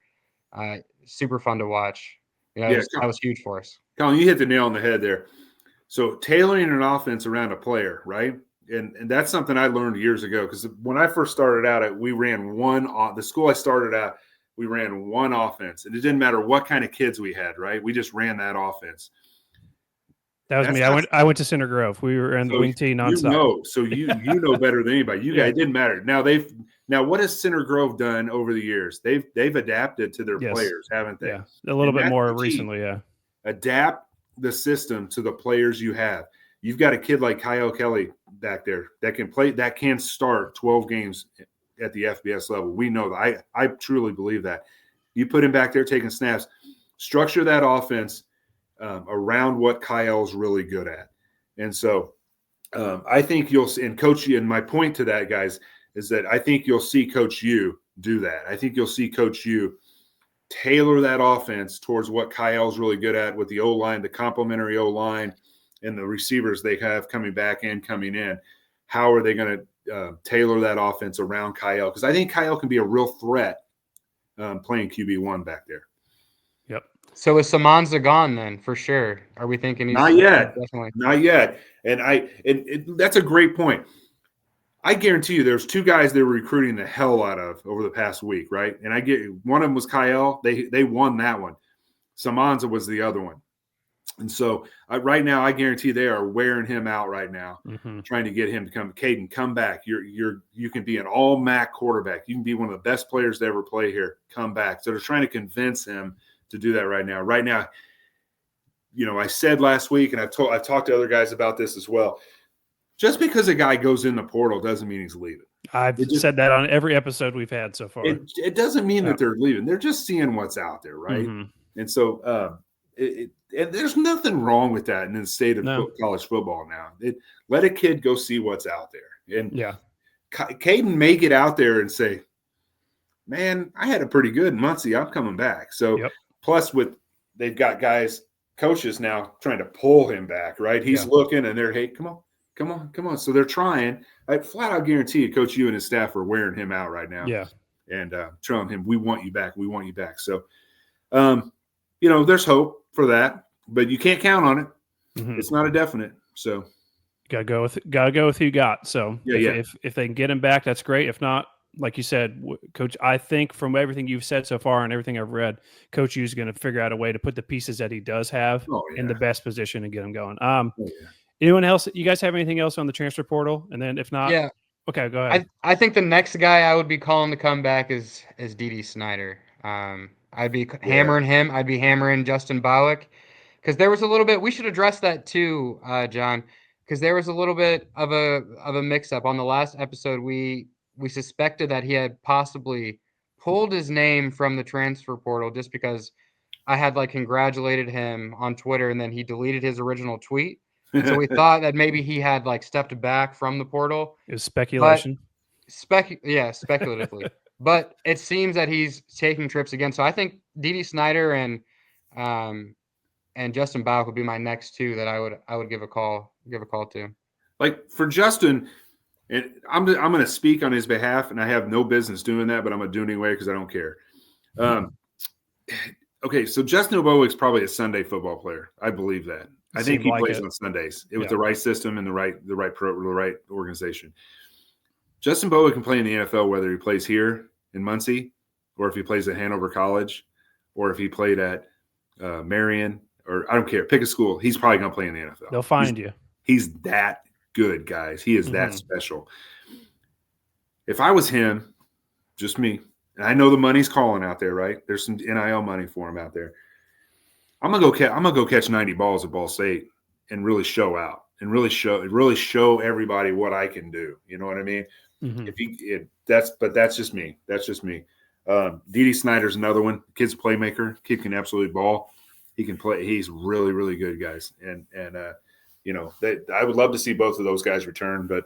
super fun to watch. Yeah, That was huge for us. Colin, you hit the nail on the head there. So tailoring an offense around a player, right? And that's something I learned years ago because when I first started out, we ran the school I started at, we ran one offense. And it didn't matter what kind of kids we had, right? We just ran that offense. That was me. I went to Center Grove. We were in the wing tee nonstop. So you know better than anybody. You guys, it didn't matter. Now what has Center Grove done over the years? They've adapted to their players, haven't they? Yeah, a little bit more recently. Yeah, adapt the system to the players you have. You've got a kid like Kyle Kelly back there that can play, that can start 12 games at the FBS level. We know that. I truly believe that. You put him back there taking snaps, structure that offense around what Kyle's really good at. And so I think you'll see, and Coach U, and my point to that, guys, is that I think you'll see Coach U do that. I think you'll see Coach U tailor that offense towards what Kyle's really good at with the O-line, the complementary O-line, and the receivers they have coming back and coming in. How are they going to tailor that offense around Kyle? Because I think Kyle can be a real threat playing QB1 back there. Yep. So is Samanza gone then, for sure? Are we thinking he's not yet? Definitely not yet. And that's a great point. I guarantee you there's two guys they were recruiting the hell out of over the past week, right? And one of them was Kyle. They won that one. Samanza was the other one. And so right now, I guarantee they are wearing him out right now, trying to get him to come. Caden, come back. You can be an all MAC quarterback. You can be one of the best players to ever play here. Come back. So they're trying to convince him to do that right now. Right now, I said last week, and I've talked to other guys about this as well. Just because a guy goes in the portal doesn't mean he's leaving. I've said that on every episode we've had so far. It doesn't mean that they're leaving. They're just seeing what's out there, right? And so and there's nothing wrong with that in the state of college football now. Let a kid go see what's out there. And Caden may get out there and say, man, I had a pretty good Muncie. I'm coming back. So plus they've got coaches now trying to pull him back, right? He's looking and they're, hey, come on. So they're trying. I flat out guarantee you, Coach U and his staff are wearing him out right now. Yeah. And telling him, we want you back. We want you back. So, there's hope for that, but you can't count on it. It's not a definite. So gotta go with who you got. So if they can get him back, that's great. If not, like you said, Coach, I think from everything you've said so far and everything I've read, Coach U is going to figure out a way to put the pieces that he does have in the best position and get them going. Anyone else? You guys have anything else on the transfer portal? And then if not, okay, go ahead. I think the next guy I would be calling to come back is D.D. Snyder. I'd be hammering him. I'd be hammering Justin Bowick because there was a little bit. We should address that too, John, because there was a little bit of a mix-up on the last episode. We suspected that he had possibly pulled his name from the transfer portal just because I had congratulated him on Twitter and then he deleted his original tweet. So we thought that maybe he had stepped back from the portal. It was speculation. Speculatively. But it seems that he's taking trips again. So I think D.D. Snyder and Justin Bowick would be my next two that I would give a call to. For Justin, and I'm going to speak on his behalf, and I have no business doing that, but I'm going to do it anyway because I don't care. Okay, so Justin Bowick's probably a Sunday football player. I believe that. I think he plays on Sundays with the right system and the right organization. Justin Bowick can play in the NFL whether he plays here in Muncie or if he plays at Hanover College or if he played at Marion or I don't care. Pick a school. He's probably going to play in the NFL. They'll find you. He's that good, guys. He is that special. If I was him, just me, and I know the money's calling out there, right? There's some NIL money for him out there. I'm gonna go catch 90 balls at Ball State and really show out. and really show everybody what I can do. You know what I mean? That's just me. That's just me. D.D. Snyder's another one. Kid's a playmaker. Kid can absolutely ball. He can play. He's really, really good, guys. And I would love to see both of those guys return, but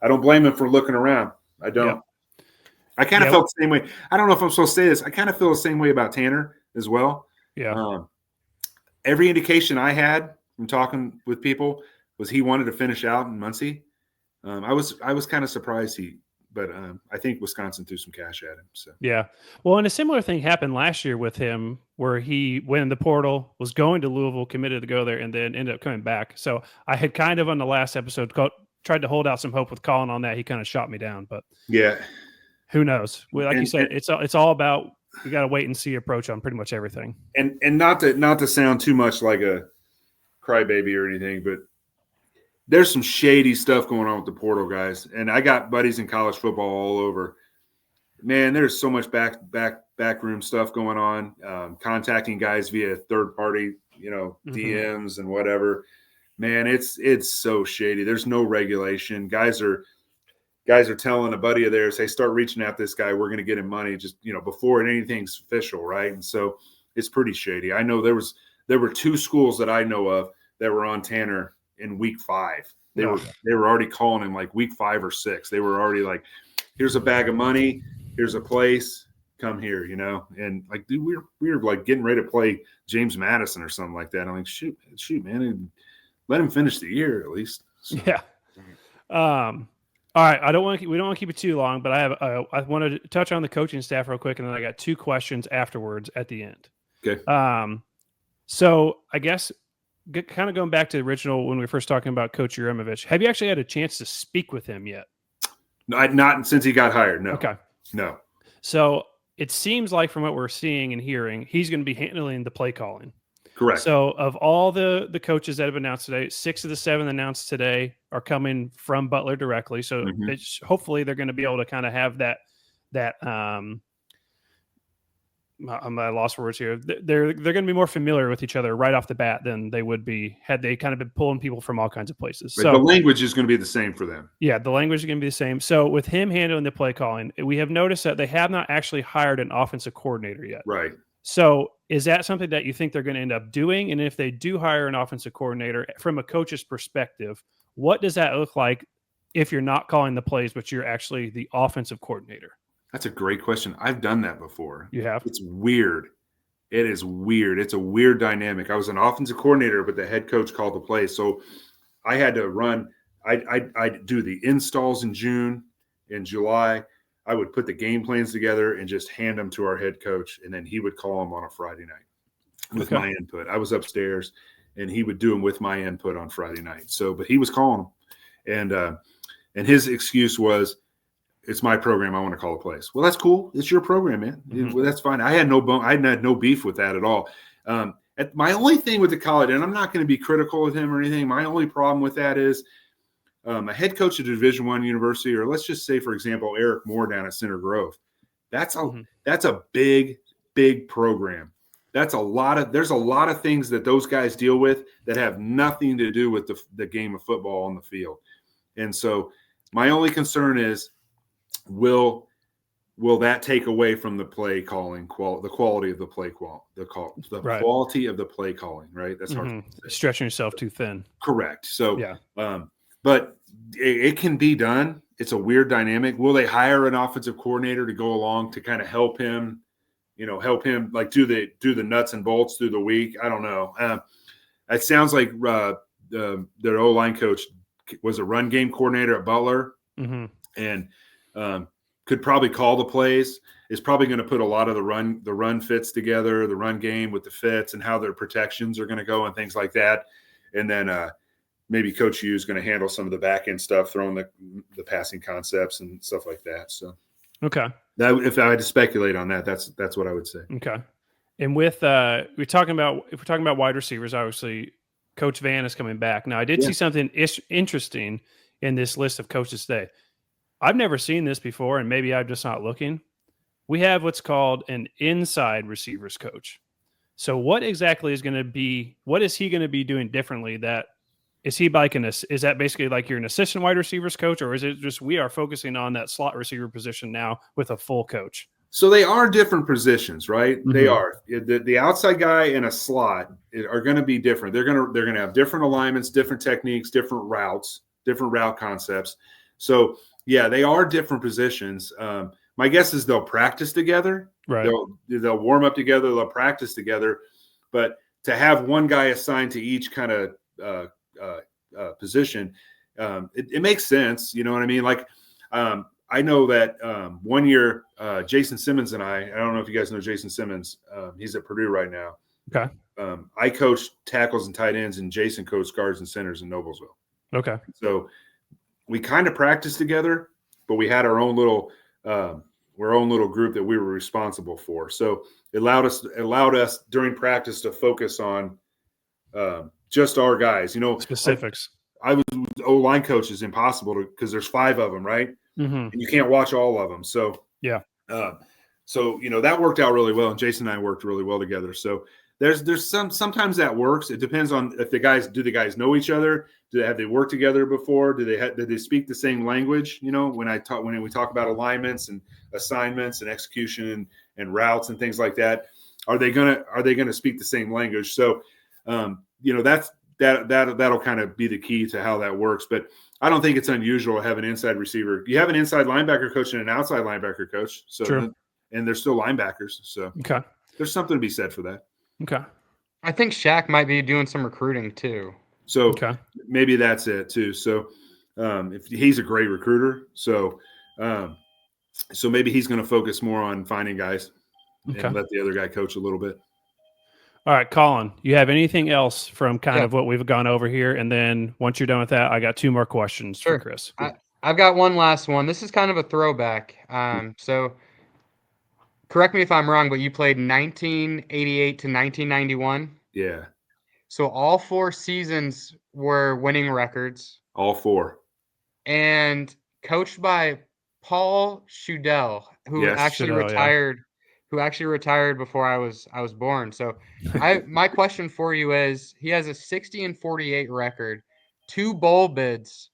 I don't blame him for looking around. I don't. Yep. I kind of felt the same way. I don't know if I'm supposed to say this. I kind of feel the same way about Tanner as well. Yeah. Every indication I had from talking with people was he wanted to finish out in Muncie. I was kind of surprised but I think Wisconsin threw some cash at him. So yeah. Well, and a similar thing happened last year with him, where he went in the portal, was going to Louisville, committed to go there, and then ended up coming back. So I had kind of on the last episode tried to hold out some hope with Colin on that. He kind of shot me down, but yeah, who knows? Like you said, it's all about, you got to wait and see approach on pretty much everything. And not to sound too much like a crybaby or anything, but there's some shady stuff going on with the portal, guys. And I got buddies in college football all over. Man, there's so much backroom stuff going on, contacting guys via third party, DMs and whatever. Man, it's so shady. There's no regulation. Guys are telling a buddy of theirs, hey, start reaching out this guy. We're going to get him money just, before anything's official, right? And so it's pretty shady. I know there were 2 schools that I know of that were on Tanner in week 5. They were already calling him like week 5 or 6. They were already like, here's a bag of money, here's a place, come here, and like, dude, we were like getting ready to play James Madison or something like that. I'm like, shoot, man, let him finish the year at least. So. Yeah. All right. We don't want to keep it too long, but I wanted to touch on the coaching staff real quick, and then I got 2 questions afterwards at the end. Okay. So I guess kind of going back to the original when we were first talking about Coach Uremovich, have you actually had a chance to speak with him yet? No, not since he got hired. No. Okay. No. So it seems like from what we're seeing and hearing, he's going to be handling the play calling. Correct. So of all the coaches that have announced today, 6 of the 7 announced today are coming from Butler directly. So hopefully they're going to be able to kind of have that I lost words here. They're going to be more familiar with each other right off the bat than they would be had they kind of been pulling people from all kinds of places. Right. So the language is going to be the same for them. Yeah, the language is going to be the same. So with him handling the play calling, we have noticed that they have not actually hired an offensive coordinator yet. Right. So is that something that you think they're going to end up doing? And if they do hire an offensive coordinator, from a coach's perspective, what does that look like if you're not calling the plays, but you're actually the offensive coordinator? That's a great question. I've done that before. You have? It's weird. It is weird. It's a weird dynamic. I was an offensive coordinator, but the head coach called the play. So I had to run. I'd do the installs in June. In July, I would put the game plans together and just hand them to our head coach, and then he would call them on a Friday night with my input. I was upstairs, and he would do them with my input on Friday night. So, but he was calling them, and his excuse was, it's my program. I want to call the plays. Well, that's cool. It's your program, man. Well, that's fine. I had no beef with that at all. My only thing with the college, and I'm not going to be critical of him or anything. My only problem with that is a head coach at a Division I university, or let's just say, for example, Eric Moore down at Center Grove. That's a big program. There's a lot of things that those guys deal with that have nothing to do with the game of football on the field. And so my only concern is, will that take away from the play calling the quality of the play quality of the play calling, right? That's hard to say. Stretching yourself too thin. Correct. So yeah. But it can be done. It's a weird dynamic. Will they hire an offensive coordinator to go along to kind of help him like do the nuts and bolts through the week? I don't know. It sounds like their O-line coach was a run game coordinator at Butler, and could probably call the plays. Is probably going to put a lot of the run fits together, the run game with the fits and how their protections are going to go and things like that. And then maybe Coach U is going to handle some of the back end stuff, throwing the passing concepts and stuff like that. So if I had to speculate on that, that's what I would say. Okay. And with if we're talking about wide receivers, obviously Coach Van is coming back. Now I did see something interesting in this list of coaches today. I've never seen this before, and maybe I'm just not looking. We have what's called an inside receivers coach. So what exactly is he going to be doing differently that is he like is that basically like you're an assistant wide receivers coach, or is it just we are focusing on that slot receiver position now with a full coach? So they are different positions, right? They Mhm. are. The outside guy and a slot are going to be different. They're going to have different alignments, different techniques, different routes, different route concepts. So yeah, they are different positions. My guess is they'll practice together. Right. They'll warm up together. They'll practice together. But to have one guy assigned to each kind of position, it makes sense. You know what I mean? Like. I know that 1 year, Jason Simmons and I don't know if you guys know Jason Simmons. He's at Purdue right now. Okay. I coached tackles and tight ends, and Jason coached guards and centers in Noblesville. Okay. So we kind of practiced together, but we had our own little group that we were responsible for. So it allowed us during practice to focus on just our guys. You know, Specifics. I was O-line coach is impossible because there's 5 of them, right? Mm-hmm. And you can't watch all of them. So yeah. So that worked out really well, and Jason and I worked really well together. So there's sometimes that works. It depends on if the guys know each other. Have they worked together before? Did they speak the same language? You know, when we talk about alignments and assignments and execution and routes and things like that, are they gonna speak the same language? So that'll kind of be the key to how that works. But I don't think it's unusual to have an inside receiver. You have an inside linebacker coach and an outside linebacker coach. So, True. And they're still linebackers. So okay, there's something to be said for that. Okay. I think Shaq might be doing some recruiting too. So okay. maybe that's it too. So if he's a great recruiter, so maybe he's going to focus more on finding guys and let the other guy coach a little bit. All right, Colin, you have anything else from kind of what we've gone over here? And then once you're done with that, I got 2 more questions for Chris. I've got one last one. This is kind of a throwback. So correct me if I'm wrong, but you played 1988 to 1991. Yeah. So all 4 seasons were winning records. All 4. And coached by Paul Shudell, who actually retired. Yeah. Who actually retired before I was born. So my question for you is, he has a 60-48 record, 2 bowl bids.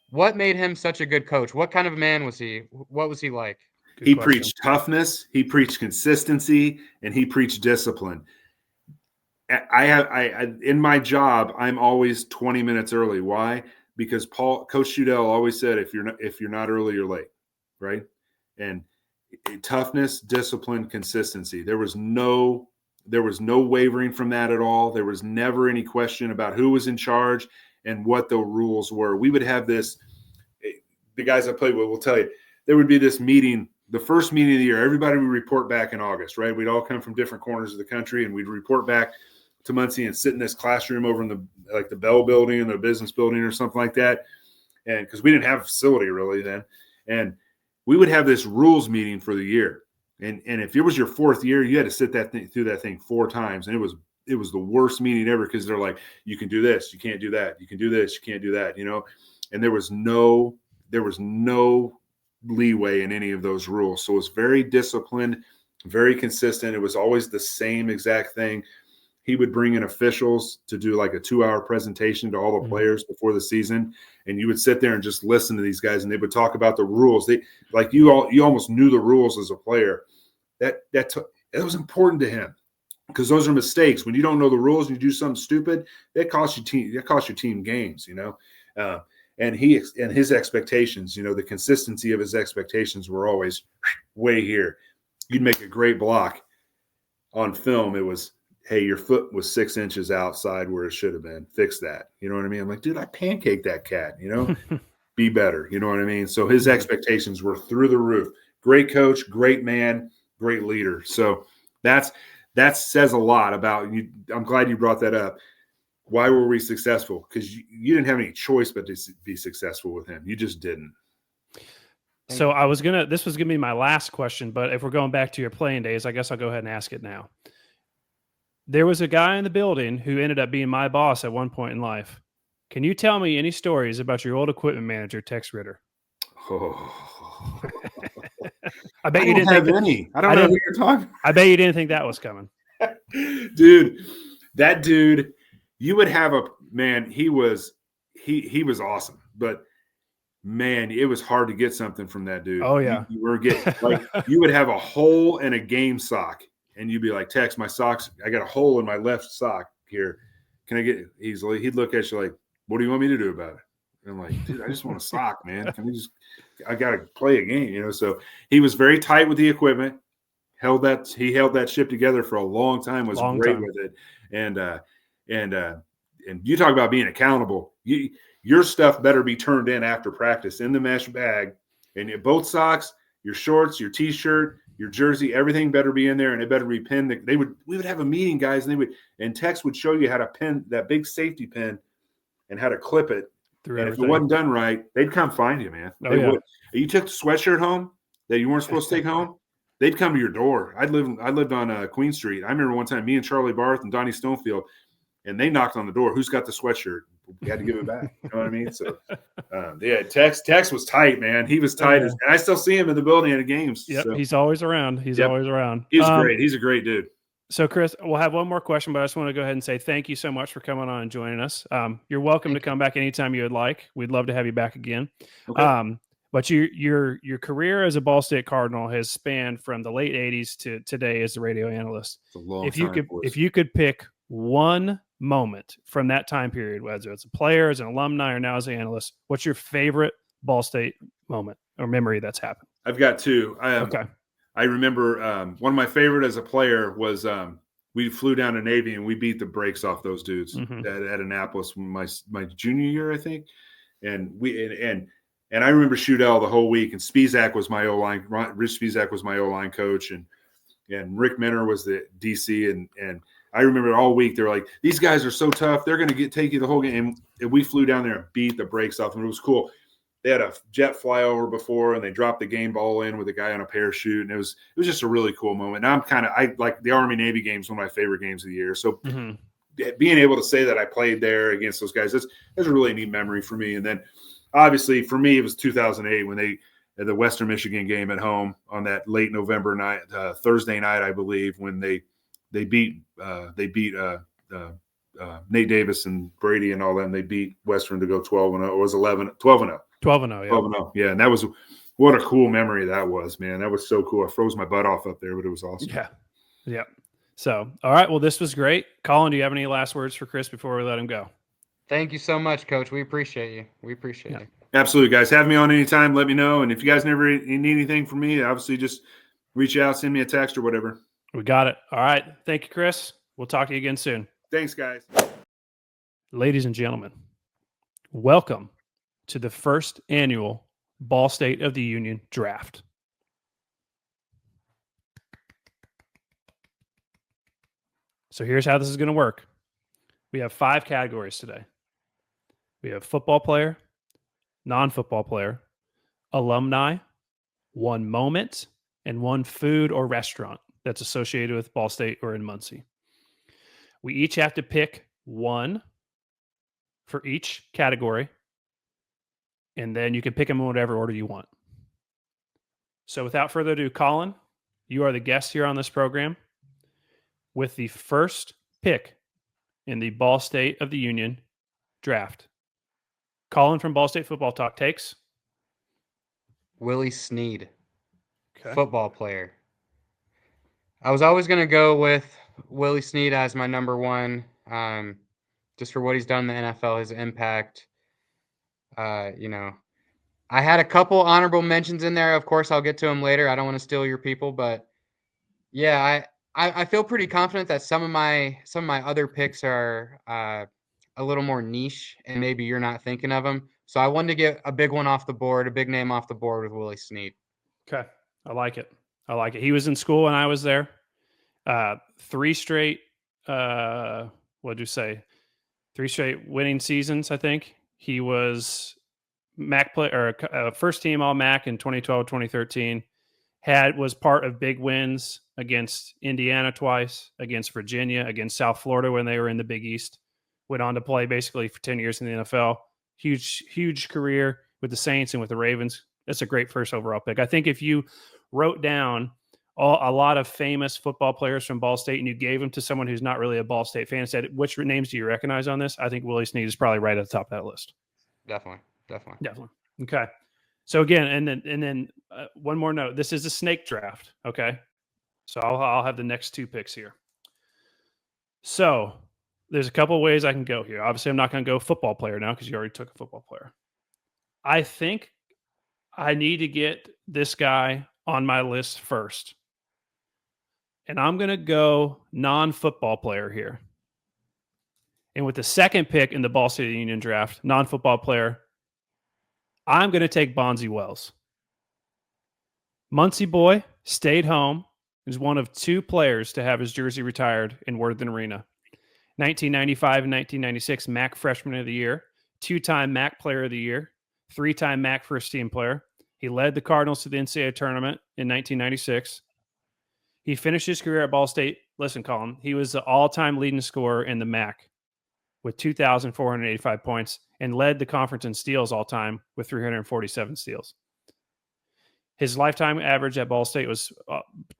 What made him such a good coach? What kind of man was he? What was he like? He preached toughness, he preached consistency, and he preached discipline. I in my job, I'm always 20 minutes early. Why? Because Coach Shudell always said, if you're not early, you're late, right? And toughness, discipline, consistency. There was no wavering from that at all. There was never any question about who was in charge and what the rules were. We would have this. The guys I played with will tell you, there would be this meeting, the first meeting of the year. Everybody would report back in August, right? We'd all come from different corners of the country, and we'd report back to Muncie and sit in this classroom over in the Bell building, the business building or something like that. And because we didn't have a facility really then. And we would have this rules meeting for the year. And if it was your 4th year, you had to sit through that thing 4 times. And it was the worst meeting ever, because they're like, you can do this, you can't do that. You can do this, you can't do that, and there was no leeway in any of those rules. So it was very disciplined, very consistent. It was always the same exact thing. He would bring in officials to do like a 2-hour presentation to all the players before the season. And you would sit there and just listen to these guys, and they would talk about the rules. You almost knew the rules as a player. That was important to him, because those are mistakes. When you don't know the rules and you do something stupid, that costs your team games, and his expectations, the consistency of his expectations were always way here. You'd make a great block on film. It was, hey, your foot was 6 inches outside where it should have been. Fix that. You know what I mean? I'm like, dude, I pancaked that cat, be better. You know what I mean? So his expectations were through the roof. Great coach, great man, great leader. So that says a lot about you. I'm glad you brought that up. Why were we successful? Because you didn't have any choice but to be successful with him. You just didn't. So this was going to be my last question, but if we're going back to your playing days, I guess I'll go ahead and ask it now. There was a guy in the building who ended up being my boss at one point in life. Can you tell me any stories about your old equipment manager, Tex Ritter? Oh. I bet you didn't have any. I don't know who you're talking. I bet you didn't think that was coming. Dude, that dude, you would have man, he was awesome. But man, it was hard to get something from that dude. Oh yeah. You were getting like you would have a hole in a game sock, and you'd be like, Tex, my socks, I got a hole in my left sock here. Can I get he'd look at you like, what do you want me to do about it? And I'm like, dude, I just want a sock, man. I gotta play a game, So he was very tight with the equipment, he held that ship together for a long time, was great with it. And you talk about being accountable. Your stuff better be turned in after practice in the mesh bag, and both socks, your shorts, your t-shirt, your jersey, everything better be in there, and it better be pinned. We would have a meeting, guys, and Tex would show you how to pin that big safety pin and how to clip it. And if it wasn't done right, they'd come find you, man. They would. You took the sweatshirt home that you weren't supposed to take home, they'd come to your door. I lived on Queen Street. I remember one time, me and Charlie Barth and Donnie Stonefield, and they knocked on the door. Who's got the sweatshirt? We had to give it back. You know what I mean? So, Tex was tight, man. He was tight. And I still see him in the building at the games. Yep, so. He's always around. He's always around. He's great. He's a great dude. So, Chris, we'll have one more question, but I just want to go ahead and say thank you so much for coming on and joining us. You're welcome to come back anytime you would like. We'd love to have you back again. Okay. But your career as a Ball State Cardinal has spanned from the late 80s to today as a radio analyst. It's a long time. If you could pick one moment from that time period, whether it's a player, as an alumni, or now as an analyst, what's your favorite Ball State moment or memory that's happened? I've got two. Okay. I remember one of my favorite as a player was we flew down to Navy and we beat the brakes off those dudes at Annapolis my junior year, I think. And I remember Shudell the whole week, and Spizak was my O-line. Rich Spizak was my O-line coach, and Rick Minner was the DC. And I remember all week they were like, these guys are so tough. They're going to take you the whole game. And we flew down there and beat the brakes off them. It was cool. They had a jet flyover before, and they dropped the game ball in with a guy on a parachute, and it was just a really cool moment. And I like the Army Navy games, one of my favorite games of the year. So being able to say that I played there against those guys, that's a really neat memory for me. And then obviously for me, it was 2008 when they had the Western Michigan game at home on that late November night, Thursday night, I believe, when they beat Nate Davis and Brady and all them. They beat Western to go 12-0. It was 12-0. 12-0, yeah. 12-0. Yeah, and that was what a cool memory that was, man. That was so cool. I froze my butt off up there, but it was awesome. Yeah. So, all right. Well, this was great. Colin, do you have any last words for Chris before we let him go? Thank you so much, Coach. We appreciate you. We appreciate you. Absolutely, guys. Have me on anytime. Let me know. And if you guys never need anything from me, obviously just reach out, send me a text or whatever. We got it. All right. Thank you, Chris. We'll talk to you again soon. Thanks, guys. Ladies and gentlemen, welcome to the first annual Ball State of the Union Draft. So here's how this is going to work. We have 5 categories today. We have football player, non-football player, alumni, one moment, and one food or restaurant that's associated with Ball State or in Muncie. We each have to pick one for each category, and then you can pick them in whatever order you want. So without further ado, Colin, you are the guest here on this program with the first pick in the Ball State of the Union Draft. Colin from Ball State Football Talk takes Willie Snead, football player. I was always going to go with Willie Snead as my number one, just for what he's done in the NFL, his impact. I had a couple honorable mentions in there. Of course, I'll get to them later. I don't want to steal your people, but yeah, I feel pretty confident that some of my other picks are a little more niche, and maybe you're not thinking of them. So I wanted to get a big one off the board, a big name off the board with Willie Snead. Okay, I like it. He was in school when I was there. 3 straight. What'd you say? 3 straight winning seasons. I think he was MAC player or first team All MAC in 2012, 2013. Was part of big wins against Indiana twice, against Virginia, against South Florida when they were in the Big East. Went on to play basically for 10 years in the NFL. Huge career with the Saints and with the Ravens. That's a great first overall pick. I think if you wrote down a lot of famous football players from Ball State, and you gave them to someone who's not really a Ball State fan and said, which names do you recognize on this? I think Willie Snead is probably right at the top of that list. Definitely. Okay. So again, and then one more note. This is a snake draft. Okay. So I'll have the next 2 picks here. So there's a couple of ways I can go here. Obviously, I'm not going to go football player now because you already took a football player. I think I need to get this guy on my list first. And I'm going to go non-football player here. And with the second pick in the Ball State Union draft, non-football player, I'm going to take Bonzi Wells. Muncie boy, stayed home. He was one of 2 players to have his jersey retired in Worthington Arena. 1995 and 1996 MAC Freshman of the Year, 2-time MAC Player of the Year, 3-time MAC First Team Player. He led the Cardinals to the NCAA tournament in 1996. He finished his career at Ball State. Listen, Colin, he was the all-time leading scorer in the MAC with 2,485 points and led the conference in steals all time with 347 steals. His lifetime average at Ball State was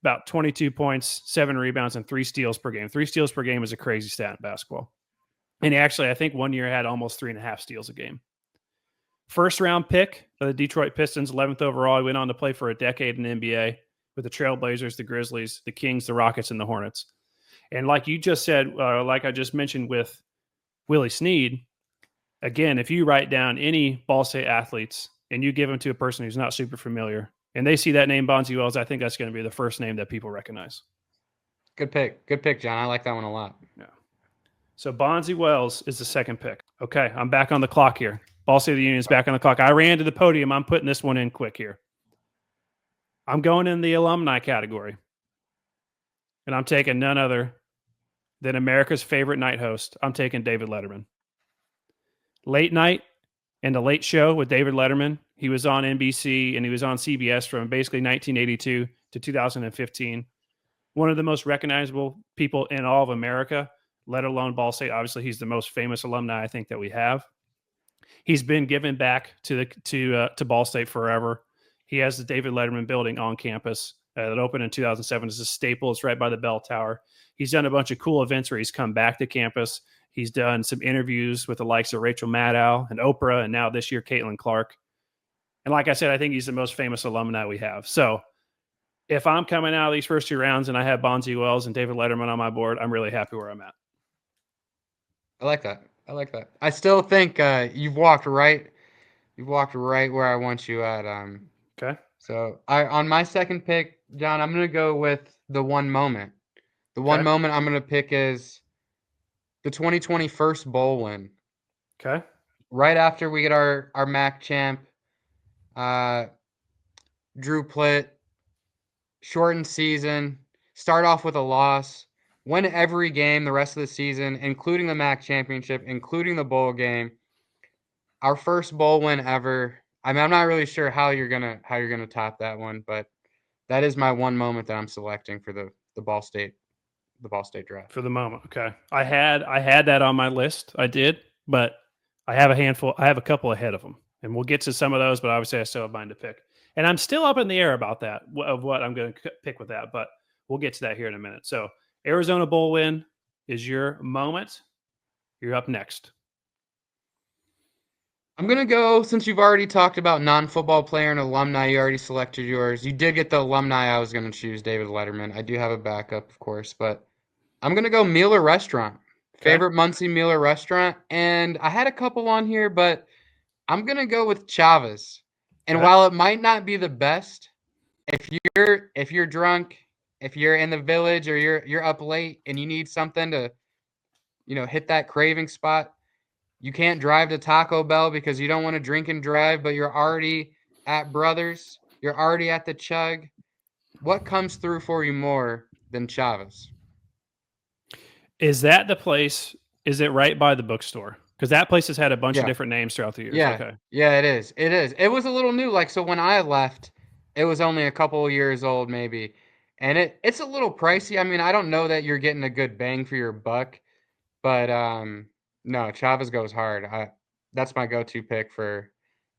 about 22 points, 7 rebounds, and 3 steals per game. 3 steals per game is a crazy stat in basketball. And he actually, I think one year had almost 3.5 steals a game. First round pick of the Detroit Pistons, 11th overall. He went on to play for a decade in the NBA with the Trailblazers, the Grizzlies, the Kings, the Rockets, and the Hornets. And like you just said, like I just mentioned with Willie Snead, again, if you write down any Ball State athletes and you give them to a person who's not super familiar, and they see that name Bonzi Wells, I think that's going to be the first name that people recognize. Good pick, John. I like that one a lot. Yeah. So Bonzi Wells is the second pick. Okay, I'm back on the clock here. Ball State of the Union is back on the clock. I ran to the podium. I'm putting this one in quick here. I'm going in the alumni category. And I'm taking none other than America's favorite night host. I'm taking David Letterman. Late night and the Late Show with David Letterman. He was on NBC and he was on CBS from basically 1982 to 2015. One of the most recognizable people in all of America, let alone Ball State. Obviously, he's the most famous alumni I think that we have. He's been given back to Ball State forever. He has the David Letterman building on campus that opened in 2007. It's a staple. It's right by the bell tower. He's done a bunch of cool events where he's come back to campus. He's done some interviews with the likes of Rachel Maddow and Oprah, and now this year, Caitlin Clark. And like I said, I think he's the most famous alumni we have. So if I'm coming out of these first 2 rounds and I have Bonzi Wells and David Letterman on my board, I'm really happy where I'm at. I like that. I still think you've walked right where I want you at. Okay. So on my second pick, John, I'm going to go with the one moment. The one moment I'm going to pick is the 2020 first bowl win. Okay. Right after we get our MAC champ, Drew Plitt, shortened season, start off with a loss, win every game the rest of the season, including the MAC championship, including the bowl game. Our first bowl win ever. I mean, I'm not really sure how you're gonna top that one, but that is my one moment that I'm selecting for the Ball State draft. For the moment, okay. I had that on my list. I did, but I have a handful. I have a couple ahead of them, and we'll get to some of those. But obviously, I still have mine to pick, and I'm still up in the air about that of what I'm going to pick with that. But we'll get to that here in a minute. So, Arizona bowl win is your moment. You're up next. I'm going to go, since you've already talked about non-football player and alumni, you already selected yours. You did get the alumni I was going to choose, David Letterman. I do have a backup, of course, but I'm going to go meal or restaurant. Okay. Favorite Muncie meal or restaurant. And I had a couple on here, but I'm going to go with Chavez. And Okay. while it might not be the best, if you're drunk, if you're in the village or you're up late and you need something to, hit that craving spot, you can't drive to Taco Bell because you don't want to drink and drive, but you're already at Brothers. You're already at the Chug. What comes through for you more than Chavez? Is that the place? Is it right by the bookstore? Because that place has had a bunch of different names throughout the years. Yeah. Okay. Yeah, it is. It is. It was a little new. So when I left, it was only a couple of years old maybe. And it's a little pricey. I mean, I don't know that you're getting a good bang for your buck, but no, Chavez goes hard. That's my go-to pick for,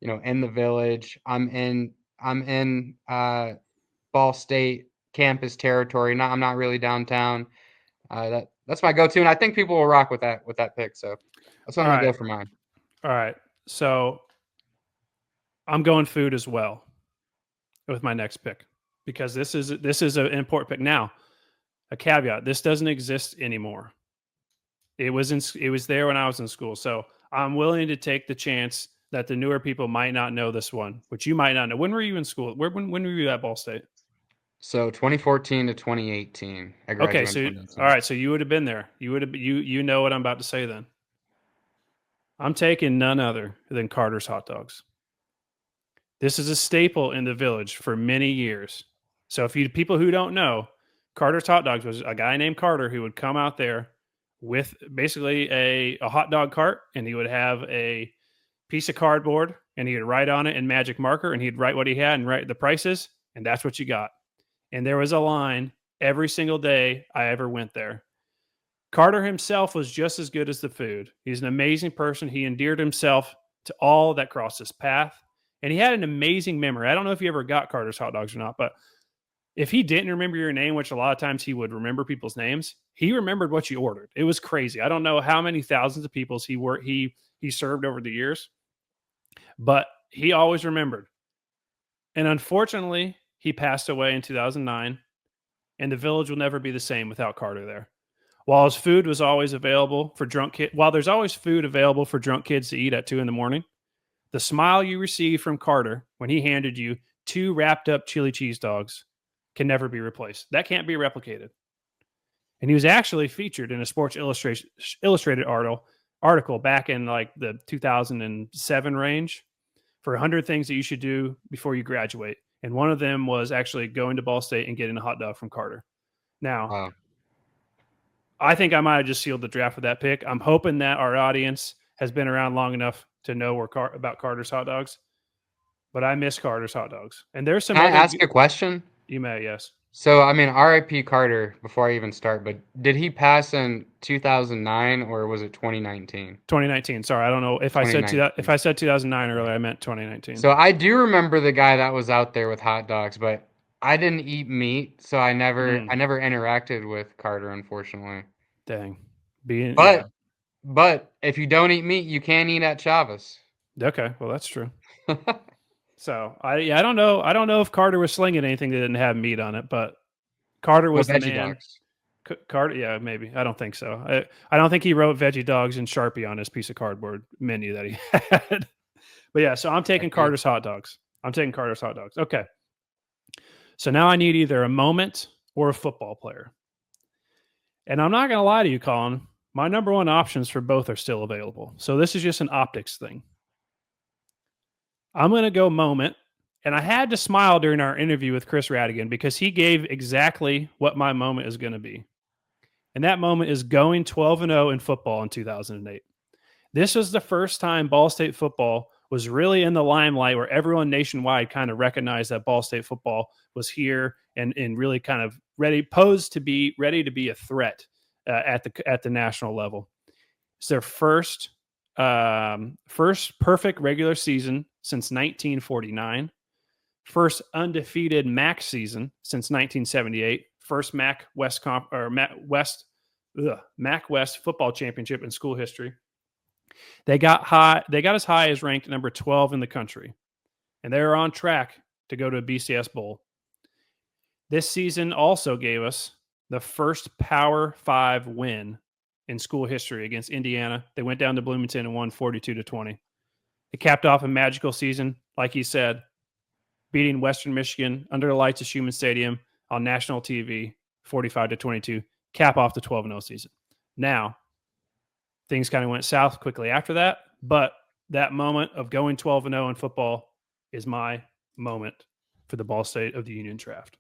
in the village. I'm in Ball State campus territory. I'm not really downtown. That's my go-to, and I think people will rock with that pick. So that's what I'm gonna go for mine. All right. So I'm going food as well with my next pick because this is an important pick. Now, a caveat: this doesn't exist anymore. It was there when I was in school, so I'm willing to take the chance that the newer people might not know this one, which you might not know. When were you in school? When were you at Ball State? So 2014 to 2018, I Okay, graduated. so in 2018. all right, so you would have been there. You know what I'm about to say then. I'm taking none other than Carter's hot dogs. This is a staple in the village for many years. So if you people who don't know, Carter's hot dogs was a guy named Carter who would come out there with basically a hot dog cart, and he would have a piece of cardboard and he would write on it in magic marker, and he'd write what he had and write the prices, and that's what you got. And there was a line every single day I ever went there. Carter himself was just as good as the food. He's an amazing person. He endeared himself to all that crossed his path. And he had an amazing memory. I don't know if you ever got Carter's hot dogs or not, but if he didn't remember your name, which a lot of times he would remember people's names, he remembered what you ordered. It was crazy. I don't know how many thousands of people he served over the years, but he always remembered. And unfortunately, he passed away in 2009, and the village will never be the same without Carter there. While his food was always available for drunk kids, while there's always food available for drunk kids to eat at 2 a.m, the smile you received from Carter when he handed you 2 wrapped up chili cheese dogs can never be replaced. That can't be replicated. And he was actually featured in a Sports Illustrated article back in like the 2007 range for 100 things that you should do before you graduate. And one of them was actually going to Ball State and getting a hot dog from Carter. Now, Wow. I think I might have just sealed the draft with that pick. I'm hoping that our audience has been around long enough to know about Carter's hot dogs, but I miss Carter's hot dogs. And there's some. Can I ask a question? You may, yes. So, I mean, R.I.P. Carter, before I even start, but did he pass in 2009 or was it 2019? 2019. Sorry, I don't know if I said 2009 earlier. I meant 2019. So I do remember the guy that was out there with hot dogs, but I didn't eat meat, so I never interacted with Carter, unfortunately. Dang. But if you don't eat meat, you can eat at Chavez. Okay, well that's true. So I don't know. I don't know if Carter was slinging anything that didn't have meat on it, but Carter was the veggie man. Dogs. Carter, yeah, maybe. I don't think so. I don't think he wrote veggie dogs in Sharpie on his piece of cardboard menu that he had. But yeah, so I'm taking Carter's hot dogs. Okay. So now I need either a moment or a football player. And I'm not going to lie to you, Colin. My number one options for both are still available. So this is just an optics thing. I'm going to go moment. And I had to smile during our interview with Chris Radican because he gave exactly what my moment is going to be. And that moment is going 12-0 in football in 2008. This was the first time Ball State football was really in the limelight where everyone nationwide kind of recognized that Ball State football was here and really kind of ready to be a threat at the national level. It's their first perfect regular season since 1949. First undefeated MAC season since 1978. First MAC West football championship in school history. They got as high as ranked number 12 in the country, and they were on track to go to a BCS Bowl. This season also gave us the first Power 5 win in school history against Indiana. They went down to Bloomington and won 42-20. It capped off a magical season, like he said, beating Western Michigan under the lights of Schumann Stadium on national TV, 45-22, cap off the 12-0 season. Now, things kind of went south quickly after that, but that moment of going 12-0 in football is my moment for the Ball State of the Union draft.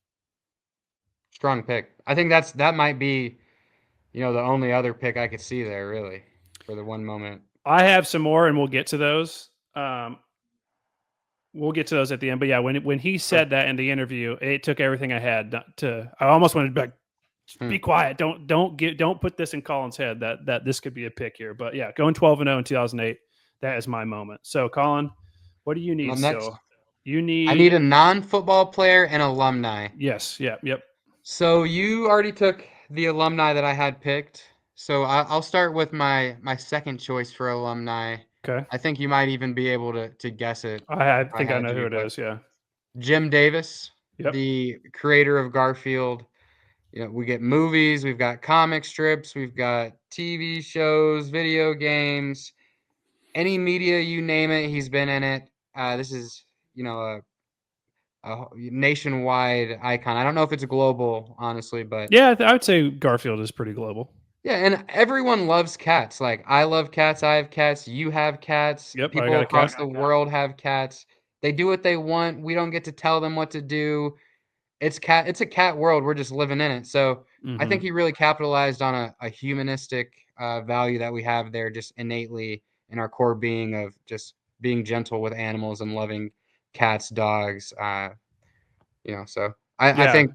Strong pick. I think that might be, the only other pick I could see there, really, for the one moment. I have some more, and we'll get to those. We'll get to those at the end. But yeah, when he said that in the interview, it took everything I had to. I almost wanted to be like, be quiet. Don't put this in Colin's head that this could be a pick here. But yeah, going 12-0 in 2008, that is my moment. So Colin, what do you need? Well, next, I need a non-football player and alumni. Yes. Yep. So you already took the alumni that I had picked. So I'll start with my second choice for alumni. Okay. I think you might even be able to guess it I if I think I had know who you, it but is. Yeah. Jim Davis, Yep. the creator of Garfield. You know, we get movies, we've got comic strips, we've got TV shows, video games, any media you name it, he's been in it. This is, you know, a nationwide icon. I don't know if it's global, honestly, but Yeah, I would say Garfield is pretty global. yeah, and everyone loves cats. Like I love cats, I have cats, you have cats, Yep, I people got a across cat. the world have cats. They do what they want. We don't get to tell them what to do. It's a cat world. We're just living in it. So I Hmm. think he really capitalized on a humanistic value that we have there just innately in our core being of just being gentle with animals and loving cats, dogs. You know, so I Yeah. think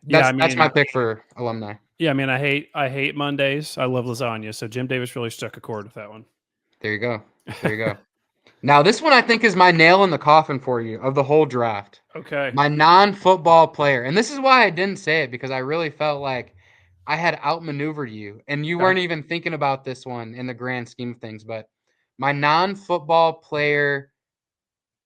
Yeah. I that's my mean, pick for alumni. yeah. I mean, I hate Mondays. I love lasagna. So Jim Davis really struck a chord with that one. There you go. There you go. Now this one I think is my nail in the coffin for you of the whole draft. Okay. My non-football player. And this is why I didn't say it because I really felt like I had outmaneuvered you and you Okay. weren't even thinking about this one in the grand scheme of things, but my non-football player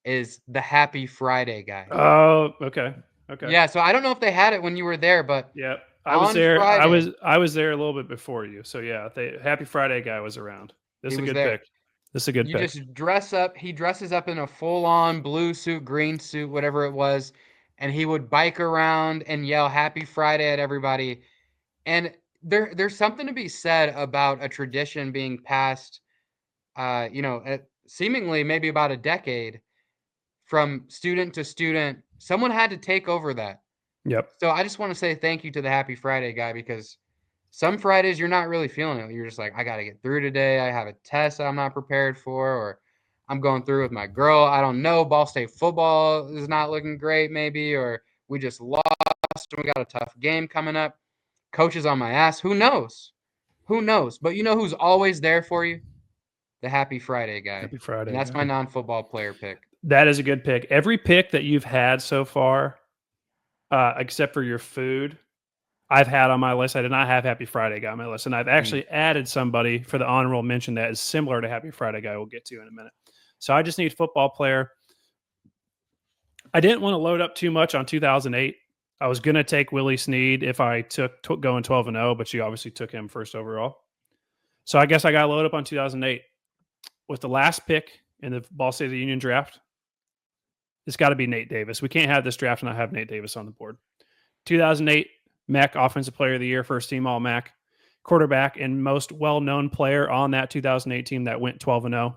is the Happy Friday guy. Oh, okay. Okay. Yeah, so I don't know if they had it when you were there, but Yep. I was on there. I Friday, was I was there a little bit before you. So yeah, the Happy Friday guy was around. This he is a was good there. pick. This is a good You pick. just dress up. He dresses up in a full-on blue suit, green suit, whatever it was, and he would bike around and yell "Happy Friday" at everybody. And there's something to be said about a tradition being passed, seemingly maybe about a decade from student to student. Someone had to take over that. Yep. So I just want to say thank you to the Happy Friday guy because some Fridays you're not really feeling it. You're just like, I got to get through today. I have a test I'm not prepared for, or I'm going through with my girl. I don't know. Ball State football is not looking great, maybe, or we just lost and we got a tough game coming up. Coach is on my ass. Who knows? Who knows? But you know who's always there for you? The Happy Friday guy. Happy And Friday that's my guy. non-football player pick. That is a good pick. Every pick that you've had so far, except for your food, I've had on my list. I did not have Happy Friday guy on my list, and I've actually added somebody for the honorable mention that is similar to Happy Friday guy. We'll get to in a minute. So I just need football player. I didn't want to load up too much on 2008. I was going to take Willie Snead if I took going 12-0, but you obviously took him first overall. So I guess I got to load up on 2008 with the last pick in the Ball State of the Union draft. It's got to be Nate Davis. We can't have this draft and not have Nate Davis on the board. 2008 MEC Offensive Player of the Year, first team All MEC, quarterback and most well-known player on that 2008 team that went 12-0.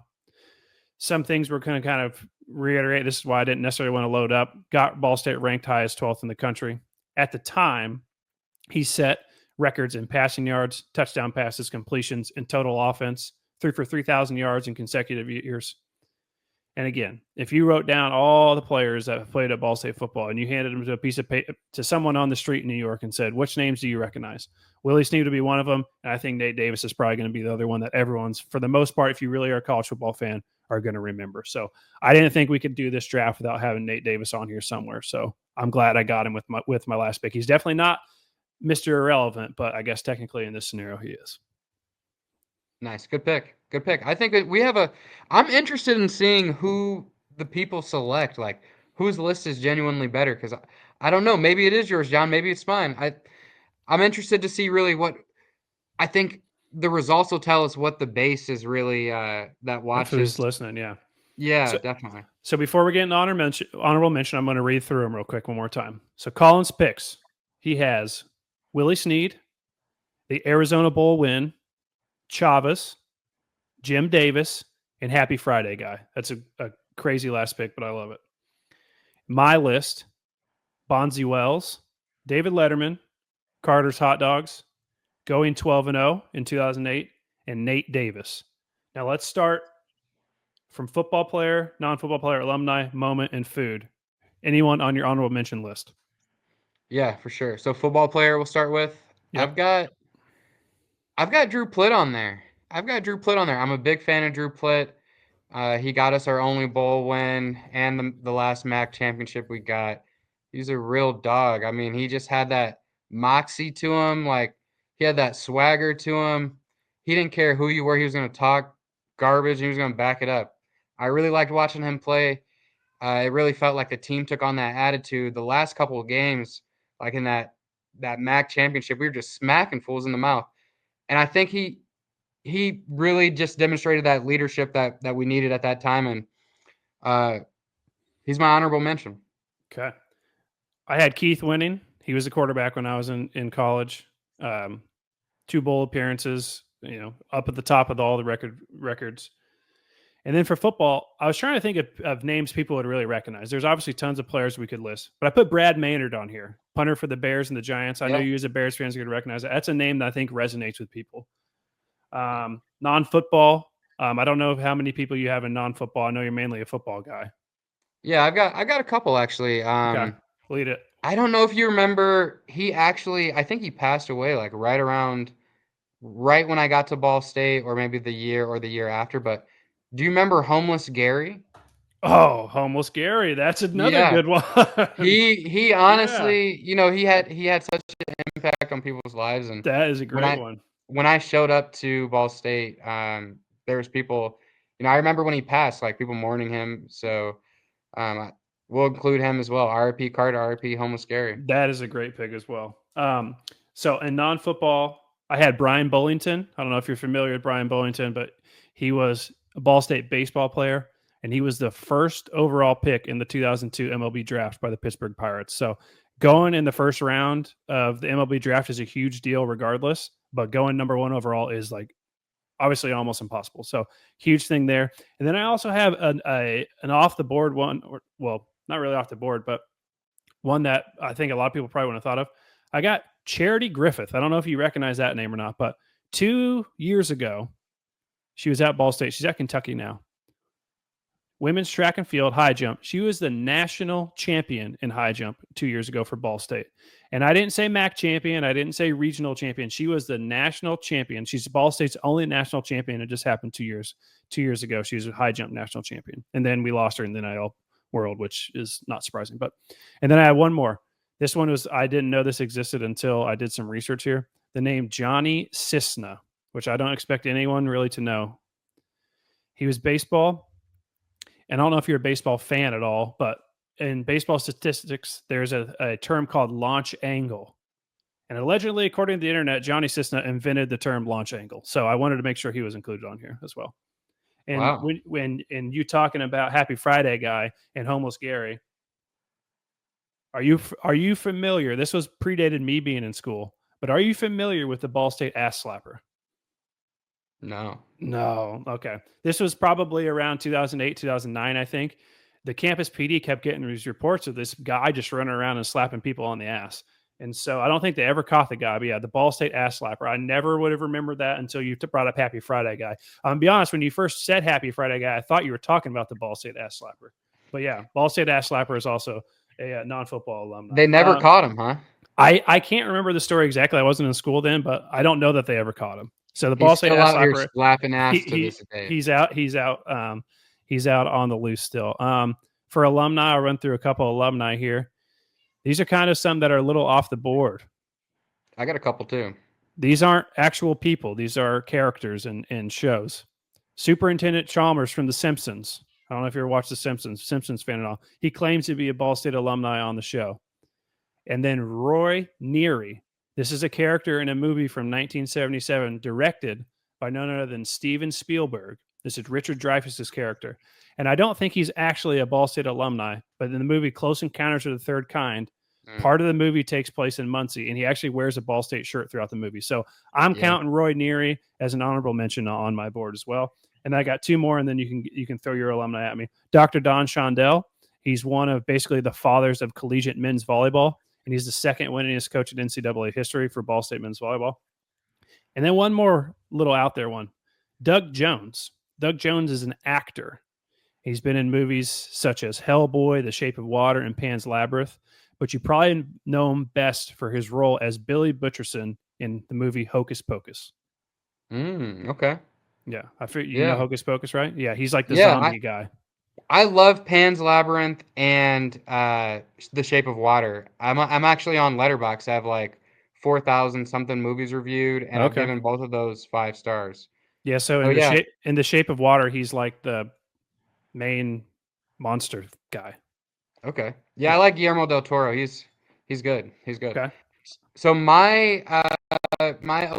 Some things we're going to kind of reiterate. This is why I didn't necessarily want to load up. Got Ball State ranked highest 12th in the country. At the time, he set records in passing yards, touchdown passes, completions, and total offense. Threw for 3,000 yards in consecutive years. And again, if you wrote down all the players that have played at Ball State football and you handed them to a piece of paper to someone on the street in New York and said, which names do you recognize? Willie Snead would be one of them. And I think Nate Davis is probably going to be the other one that everyone's, for the most part, if you really are a college football fan, are going to remember. So I didn't think we could do this draft without having Nate Davis on here somewhere. So I'm glad I got him with my last pick. He's definitely not Mr. Irrelevant, but I guess technically in this scenario he is. Nice. Good pick. Good pick. I think that I'm interested in seeing who the people select, like whose list is genuinely better. Cause I don't know. Maybe it is yours, John. Maybe it's mine. I'm interested to see really what I think the results will tell us what the base is really, that If watches. who's listening, yeah. Yeah, So, definitely. So before we get into honorable mention, I'm going to read through them real quick one more time. So Collins picks. He has Willie Snead, the Arizona Bowl win, Chavez, Jim Davis, and Happy Friday guy. That's a crazy last pick, but I love it. My list, Bonzi Wells, David Letterman, Carter's Hot Dogs, going 12-0 in 2008, and Nate Davis. Now let's start from football player, non-football player, alumni, moment, and food. Anyone on your honorable mention list? Yeah, for sure. So football player we'll start with. Yep. I've got Drew Plitt on there. I'm a big fan of Drew Plitt. He got us our only bowl win and the last MAC championship we got. He's a real dog. I mean, he just had that moxie to him. Like, he had that swagger to him. He didn't care who you were. He was going to talk garbage. He was going to back it up. I really liked watching him play. It really felt like the team took on that attitude. The last couple of games, like in that MAC championship, we were just smacking fools in the mouth. And I think he really just demonstrated that leadership that we needed at that time. And he's my honorable mention. Okay. I had Keith winning. He was a quarterback when I was in college. 2 bowl appearances, up at the top of all the records. And then for football, I was trying to think of names people would really recognize. There's obviously tons of players we could list, but I put Brad Maynard on here, punter for the Bears and the Giants. I know you as a Bears fan could recognize that. That's a name that I think resonates with people. Non-football, I don't know how many people you have in non-football. I know you're mainly a football guy. Yeah, I've got a couple actually. Okay, lead it. I don't know if you remember, I think he passed away like right when I got to Ball State, or maybe the year after. But do you remember Homeless Gary? Oh, Homeless Gary. That's another good one. He honestly, he had such an impact on people's lives. And that is a great one. When I showed up to Ball State, there was people, I remember when he passed, like people mourning him. So we'll include him as well. R.I.P. Carter, R.I.P. Homeless Gary. That is a great pick as well. So in non-football, I had Brian Bullington. I don't know if you're familiar with Brian Bullington, but he was a Ball State baseball player, and he was the first overall pick in the 2002 MLB draft by the Pittsburgh Pirates. So going in the first round of the MLB draft is a huge deal regardless, but going number 1 overall is like obviously almost impossible. So huge thing there. And then I also have an off the board one, well, not really off the board, but one that I think a lot of people probably wouldn't have thought of. I got Charity Griffith. I don't know if you recognize that name or not, but 2 years ago, she was at Ball State. She's at Kentucky now. Women's track and field, high jump. She was the national champion in high jump 2 years ago for Ball State. And I didn't say MAC champion. I didn't say regional champion. She was the national champion. She's Ball State's only national champion. It just happened 2 years ago. She was a high jump national champion. And then we lost her in the NIL world, which is not surprising. And then I have one more. This one was, I didn't know this existed until I did some research here. The name Johnny Cisna, which I don't expect anyone really to know. He was baseball. And I don't know if you're a baseball fan at all, but in baseball statistics, there's a term called launch angle. And allegedly, according to the internet, Johnny Cisna invented the term launch angle. So I wanted to make sure he was included on here as well. And wow. when you talking about Happy Friday guy and Homeless Gary, are you familiar? This was predated me being in school, but are you familiar with the Ball State ass slapper? No. Okay. This was probably around 2008, 2009, I think. The campus PD kept getting these reports of this guy just running around and slapping people on the ass. And so I don't think they ever caught the guy, but yeah, the Ball State ass slapper. I never would have remembered that until you brought up Happy Friday guy. To be honest, when you first said Happy Friday guy, I thought you were talking about the Ball State ass slapper. But yeah, Ball State ass slapper is also a non-football alumni. They never caught him, huh? I can't remember the story exactly. I wasn't in school then, but I don't know that they ever caught him. So the Ball State ass slapper, slapping ass to this day. He's out. He's out on the loose still. For alumni, I'll run through a couple of alumni here. These are kind of some that are a little off the board. I got a couple too. These aren't actual people. These are characters in shows. Superintendent Chalmers from The Simpsons. I don't know if you ever watched The Simpsons fan at all. He claims to be a Ball State alumni on the show. And then Roy Neary. This is a character in a movie from 1977 directed by none other than Steven Spielberg. This is Richard Dreyfuss's character. And I don't think he's actually a Ball State alumni, but in the movie Close Encounters of the Third Kind, part of the movie takes place in Muncie, and he actually wears a Ball State shirt throughout the movie. So I'm counting Roy Neary as an honorable mention on my board as well. And I got 2 more, and then you can throw your alumni at me. Dr. Don Shondell. He's one of basically the fathers of collegiate men's volleyball, and he's the second winningest coach in NCAA history for Ball State men's volleyball. And then one more little out there one. Doug Jones. Doug Jones is an actor. He's been in movies such as Hellboy, The Shape of Water, and Pan's Labyrinth, but you probably know him best for his role as Billy Butcherson in the movie Hocus Pocus. Okay. Yeah. You know Hocus Pocus, right? Yeah, he's like the zombie guy. I love Pan's Labyrinth and The Shape of Water. I'm actually on Letterboxd. I have like 4,000 something movies reviewed, and I've Okay. given both of those 5 stars. Yeah. So Oh yeah, in the Shape of Water, he's like the main monster guy. okay. Yeah, I Yeah. like Guillermo del Toro. He's good. He's good. Okay. So my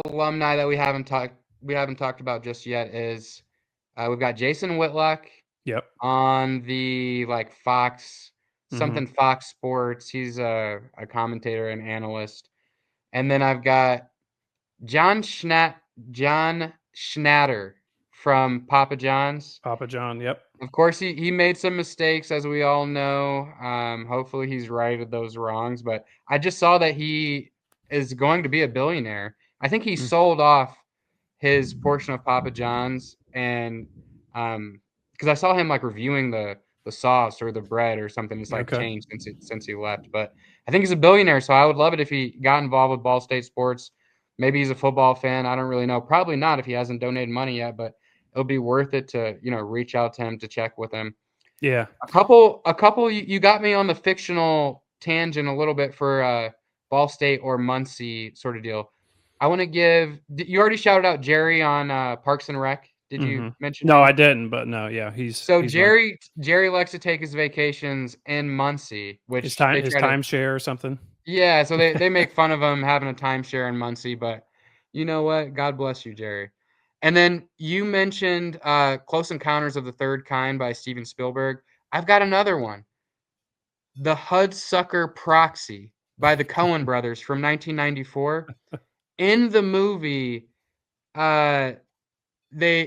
alumni that we haven't talked about just yet is we've got Jason Whitlock Yep. on the like Fox Mm-hmm. something Fox Sports. He's a commentator and analyst. And then I've got John Schnatter from Papa John's. Papa John. Yep. Of course, he made some mistakes, as we all know. Hopefully, he's righted those wrongs. But I just saw that he is going to be a billionaire. I think he Mm. sold off his portion of Papa John's, and because I saw him like reviewing the sauce or the bread or something. It's like Okay. changed since he left. But I think he's a billionaire, so I would love it if he got involved with Ball State sports. Maybe he's a football fan. I don't really know. Probably not if he hasn't donated money yet, but it'll be worth it to reach out to him to check with him. Yeah. A couple. You got me on the fictional tangent a little bit for Ball State or Muncie sort of deal. I want to give. You already shouted out Jerry on Parks and Rec. Did you Mm-hmm. mention No, him? I didn't. But no, yeah, he's So one. Jerry likes to take his vacations in Muncie, His which time they his try to. timeshare or something. Yeah, so they make fun of him having a timeshare in Muncie, but you know what? God bless you, Jerry. And then you mentioned Close Encounters of the Third Kind by Steven Spielberg. I've got another one. The Hudsucker Proxy by the Coen brothers from 1994. In the movie, uh,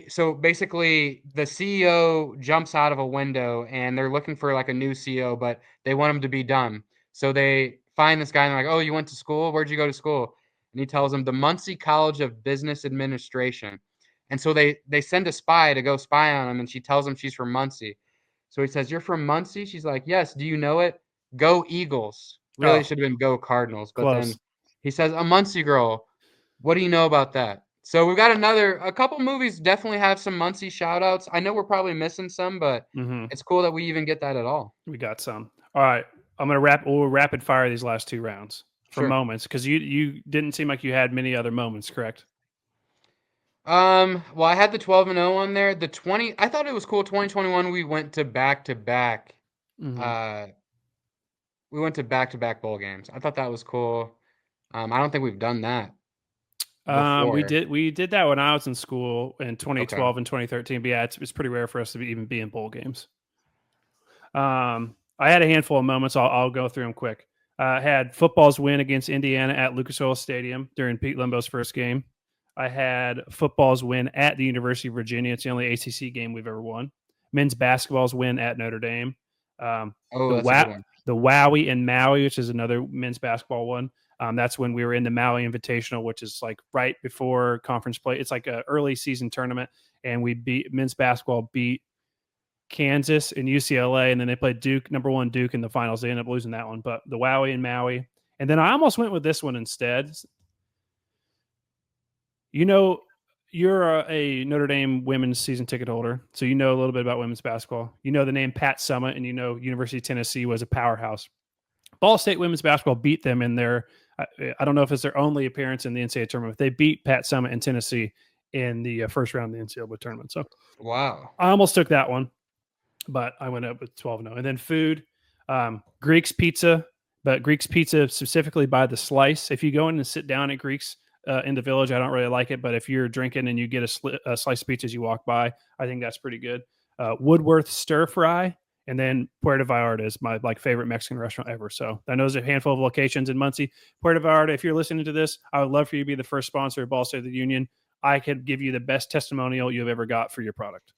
so basically the CEO jumps out of a window and they're looking for like a new CEO, but they want him to be dumb. So they find this guy and they're like, "Oh, you went to school? Where'd you go to school?" And he tells them the Muncie College of Business Administration. And so they send a spy to go spy on him, and she tells him she's from Muncie. So he says, "You're from Muncie?" She's like, "Yes. Do you know it? Go Eagles." Really, it Oh, should have been Go Cardinals. But then close. he says, "A Muncie girl. What do you know about that?" So we've got a couple movies definitely have some Muncie shout outs. I know we're probably missing some, but Mm-hmm. it's cool that we even get that at all. We got some. All right. We'll rapid fire these last 2 rounds for Sure. moments because you didn't seem like you had many other moments, correct? Well, I had the 12-0 on there. The 20, I thought it was cool. 2021, we went to back to back. Mm-hmm. We went to back to back bowl games. I thought that was cool. I don't think we've done that We before. did that when I was in school in Okay. 2012 and 2013. But yeah, it's pretty rare for us to even be in bowl games. I had a handful of moments. I'll go through them quick. I had football's win against Indiana at Lucas Oil Stadium during Pete Limbo's first game. I had football's win at the University of Virginia. It's the only ACC game we've ever won. Men's basketball's win at Notre Dame. Oh, The that's a good one. the Wowie in Maui, which is another men's basketball one. That's when we were in the Maui Invitational, which is like right before conference play. It's like an early season tournament, and men's basketball beat Kansas and UCLA, and then they played number 1 Duke in the finals. They ended up losing that one, but the Wowie and Maui. And then I almost went with this one instead. You're a Notre Dame women's season ticket holder, so you know a little bit about women's basketball. You know the name Pat Summitt, and you know University of Tennessee was a powerhouse. Ball State women's basketball beat them in their, I don't know if it's their only appearance in the NCAA tournament, but they beat Pat Summitt and Tennessee in the first round of the NCAA tournament. So Wow. I almost took that one, but I went up with 12-0. And then food, Greek's Pizza, but Greek's Pizza specifically by the slice. If you go in and sit down at Greek's in the Village, I don't really like it, but if you're drinking and you get a slice of pizza as you walk by, I think that's pretty good. Woodworth Stir Fry, and then Puerto Vallarta is my favorite Mexican restaurant ever. So I know there's a handful of locations in Muncie. Puerto Vallarta, if you're listening to this, I would love for you to be the first sponsor of Ball State of the Union. I could give you the best testimonial you've ever got for your product.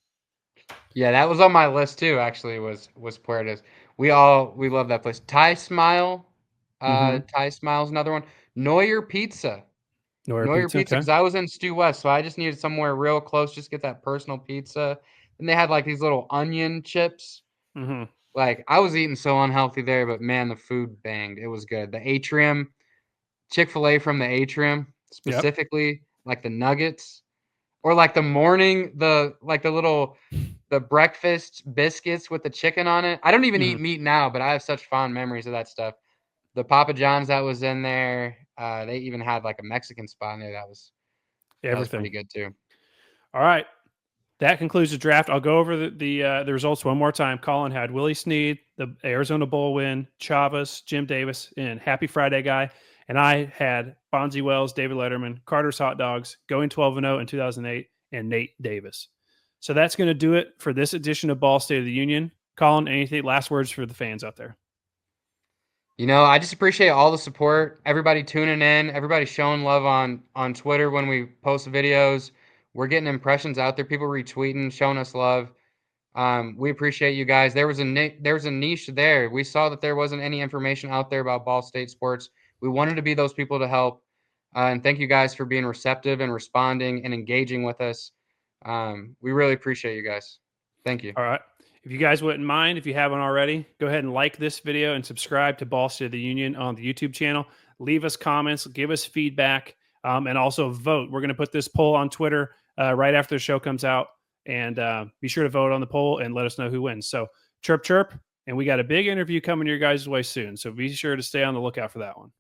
Yeah, that was on my list too. Actually, was Puertas. We love that place. Thai Smile, Thai Smile's another one. Neuer Pizza. Neuer Neuer Pizza, Pizza, okay. because I was in Stew West, so I just needed somewhere real close, just get that personal pizza. And they had like these little onion chips. Mm-hmm. Like I was eating so unhealthy there, but man, the food banged. It was good. The Atrium, Chick-fil-A from the Atrium, Yep. specifically like the nuggets, or like the morning, the the breakfast biscuits with the chicken on it. I don't even eat Mhm. meat now, but I have such fond memories of that stuff. The Papa John's that was in there. They even had like a Mexican spot in there that was Everything. pretty good too. All right. That concludes the draft. I'll go over the results one more time. Colin had Willie Snead, the Arizona Bowl win, Chavez, Jim Davis, and Happy Friday Guy. And I had Bonzi Wells, David Letterman, Carter's Hot Dogs, going 12-0 in 2008, and Nate Davis. So that's going to do it for this edition of Ball State of the Union. Colin, anything last words for the fans out there? You know, I just appreciate all the support, everybody tuning in, everybody showing love on Twitter when we post videos. We're getting impressions out there, people retweeting, showing us love. We appreciate you guys. There was a niche there. We saw that there wasn't any information out there about Ball State sports. We wanted to be those people to help. And thank you guys for being receptive and responding and engaging with us. We really appreciate you guys. Thank you. All right. If you guys wouldn't mind, if you haven't already, go ahead and like this video and subscribe to Ball State of the Union on the YouTube channel. Leave us comments, give us feedback, and also vote. We're going to put this poll on Twitter right after the show comes out. And be sure to vote on the poll and let us know who wins. So chirp, chirp. And we got a big interview coming your guys' way soon. So be sure to stay on the lookout for that one.